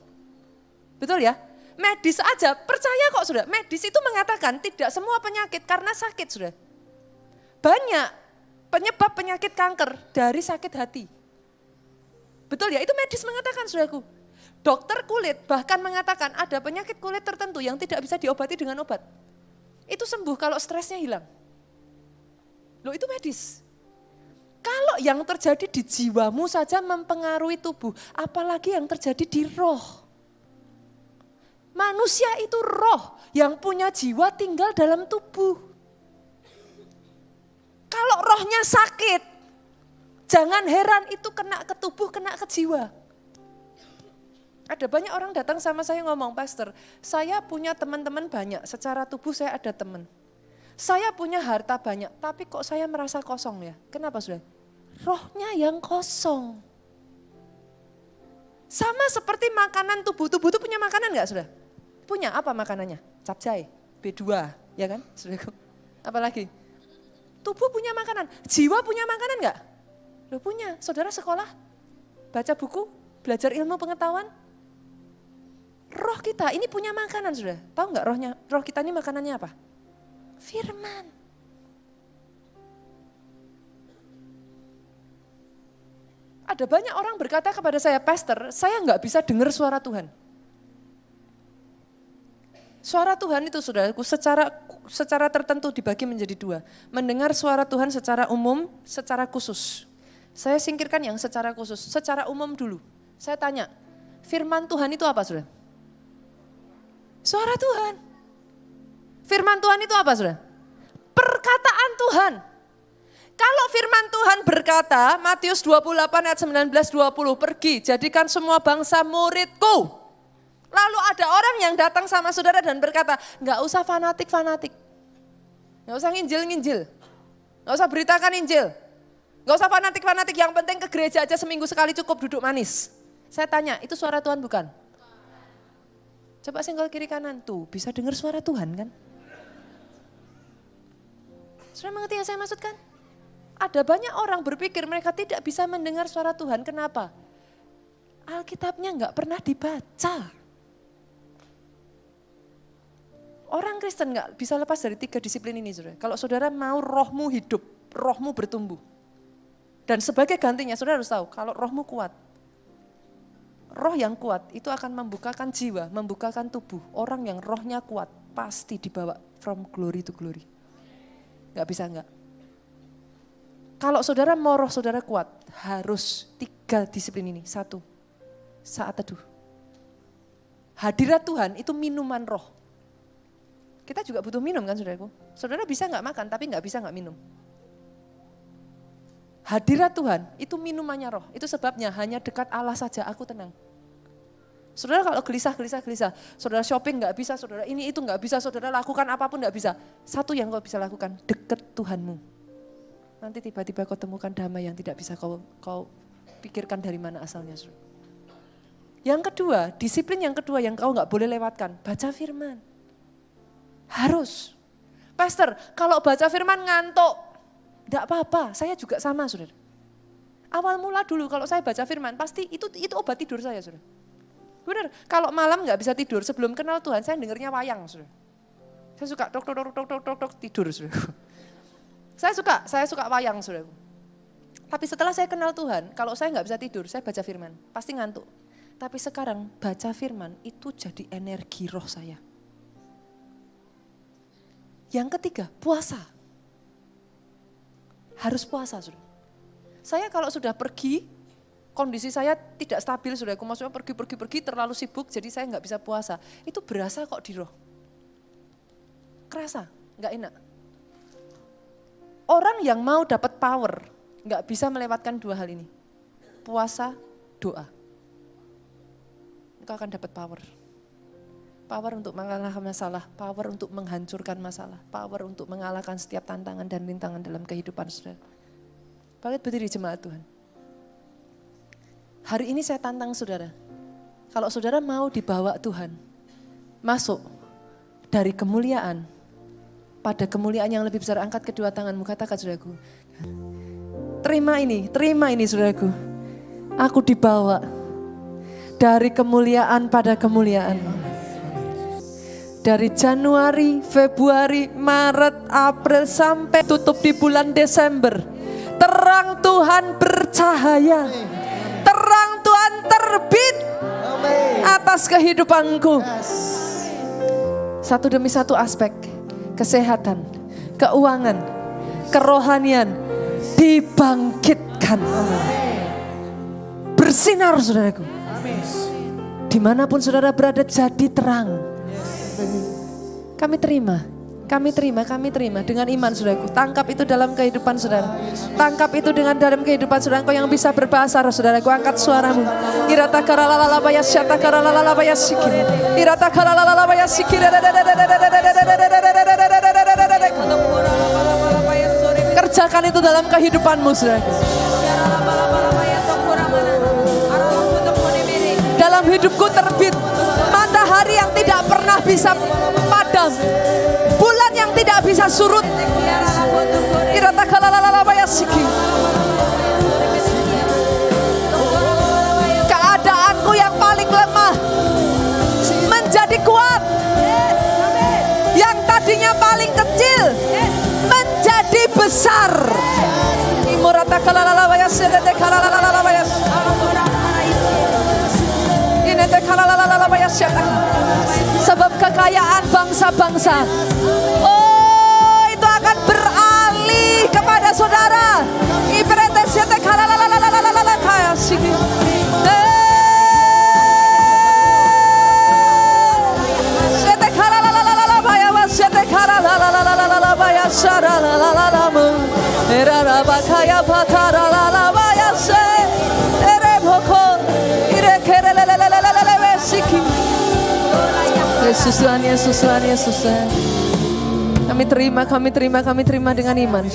Betul ya? Medis aja, percaya kok saudara, medis itu mengatakan tidak semua penyakit karena sakit saudara. Banyak penyebab penyakit kanker dari sakit hati. Betul ya, itu medis mengatakan saudaraku. Dokter kulit bahkan mengatakan ada penyakit kulit tertentu yang tidak bisa diobati dengan obat. Itu sembuh kalau stresnya hilang. Loh itu medis. Kalau yang terjadi di jiwamu saja mempengaruhi tubuh, apalagi yang terjadi di roh. Manusia itu roh yang punya jiwa tinggal dalam tubuh. Kalau rohnya sakit, jangan heran itu kena ke tubuh, kena ke jiwa. Ada banyak orang datang sama saya ngomong, Pastor, saya punya teman-teman banyak, secara tubuh saya ada teman. Saya punya harta banyak, tapi kok saya merasa kosong ya? Kenapa sudah? Rohnya yang kosong. Sama seperti makanan tubuh itu punya makanan enggak sudah? Punya apa makanannya? Capcay, B2, ya kan? Sudah. Apalagi? Tubuh punya makanan, jiwa punya makanan enggak? Loh punya, saudara sekolah, baca buku, belajar ilmu pengetahuan. Roh kita ini punya makanan sudah. Tahu enggak roh kita ini makanannya apa? Firman. Ada banyak orang berkata kepada saya, Pastor, saya enggak bisa dengar suara Tuhan. Suara Tuhan itu saudaraku secara tertentu dibagi menjadi dua. Mendengar suara Tuhan secara umum, secara khusus. Saya singkirkan yang secara khusus, secara umum dulu. Saya tanya, firman Tuhan itu apa saudara? Suara Tuhan. Firman Tuhan itu apa saudara? Perkataan Tuhan. Kalau firman Tuhan berkata, Matius 28 ayat 19-20, pergi jadikan semua bangsa muridku. Lalu ada orang yang datang sama saudara dan berkata, enggak usah fanatik-fanatik. Enggak usah nginjil-nginjil. Enggak usah beritakan Injil. Enggak usah fanatik-fanatik, yang penting ke gereja aja seminggu sekali cukup duduk manis. Saya tanya, itu suara Tuhan bukan? Coba senggol kiri kanan, tuh bisa dengar suara Tuhan kan? Sudah mengerti yang saya maksudkan? Ada banyak orang berpikir mereka tidak bisa mendengar suara Tuhan, kenapa? Alkitabnya enggak pernah dibaca. Orang Kristen enggak bisa lepas dari 3 disiplin ini saudara. Kalau saudara mau rohmu hidup, rohmu bertumbuh. Dan sebagai gantinya saudara harus tahu kalau rohmu kuat. Roh yang kuat itu akan membukakan jiwa, membukakan tubuh. Orang yang rohnya kuat pasti dibawa from glory to glory. Nggak bisa enggak. Kalau saudara mau roh saudara kuat, harus 3 disiplin ini. 1, saat teduh. Hadirat Tuhan itu minuman roh. Kita juga butuh minum kan saudaraku. Saudara bisa enggak makan tapi enggak bisa enggak minum. Hadirat Tuhan itu minumannya roh. Itu sebabnya hanya dekat Allah saja aku tenang. Saudara kalau gelisah, saudara shopping nggak bisa, saudara ini itu nggak bisa, saudara lakukan apapun nggak bisa. Satu yang kau bisa lakukan, deket Tuhanmu. Nanti tiba-tiba kau temukan damai yang tidak bisa kau pikirkan dari mana asalnya. Saudara. Yang kedua, disiplin yang kedua yang kau nggak boleh lewatkan, baca firman. Harus. Pastor, kalau baca firman ngantuk, nggak apa-apa, saya juga sama saudara. Awal mula dulu kalau saya baca firman, pasti itu obat tidur saya saudara. Benar, kalau malam nggak bisa tidur, sebelum kenal Tuhan, saya dengernya wayang, saudara. Saya suka tok tidur, saudara. Saya suka wayang, saudara. Tapi setelah saya kenal Tuhan, kalau saya nggak bisa tidur, saya baca firman, pasti ngantuk. Tapi sekarang baca firman itu jadi energi roh saya. Yang ketiga, puasa. Harus puasa, saudara. Saya kalau sudah pergi, kondisi saya tidak stabil, saudaraku, maksudnya pergi terlalu sibuk, jadi saya nggak bisa puasa. Itu berasa kok di roh. Kerasa, nggak enak. Orang yang mau dapat power, nggak bisa melewatkan 2 hal ini. Puasa, doa. Engkau akan dapat power. Power untuk mengalahkan masalah, power untuk menghancurkan masalah, power untuk mengalahkan setiap tantangan dan rintangan dalam kehidupan saudara. Balik berdiri jemaat Tuhan. Hari ini saya tantang saudara, kalau saudara mau dibawa Tuhan, masuk dari kemuliaan, pada kemuliaan yang lebih besar, angkat kedua tanganmu, katakan saudaraku, terima ini saudaraku, aku dibawa dari kemuliaan pada kemuliaan. Dari Januari, Februari, Maret, April sampai tutup di bulan Desember, terang Tuhan bercahaya. Terang Tuhan terbit atas kehidupanku. Satu demi satu aspek, kesehatan, keuangan, kerohanian dibangkitkan. Bersinar saudaraku. Dimanapun saudara berada jadi terang. Kami terima dengan iman saudaraku. Tangkap itu dalam kehidupan saudara. Tangkap itu dengan dalam kehidupan saudara. Engkau yang bisa berbahasa roh saudaraku, angkat suaramu. Kerjakan itu dalam kehidupanmu saudaraku. Dalam hidupku terbit matahari yang tidak pernah bisa padam, bulan yang tidak bisa surut. Keadaanku yang paling lemah menjadi kuat, yang tadinya paling kecil menjadi besar. Sebab kekayaan bangsa-bangsa, oh itu akan beralih kepada saudara. Yesus Tuhan, Yesus Tuhan, Yesus Tuhan. Kami terima dengan iman.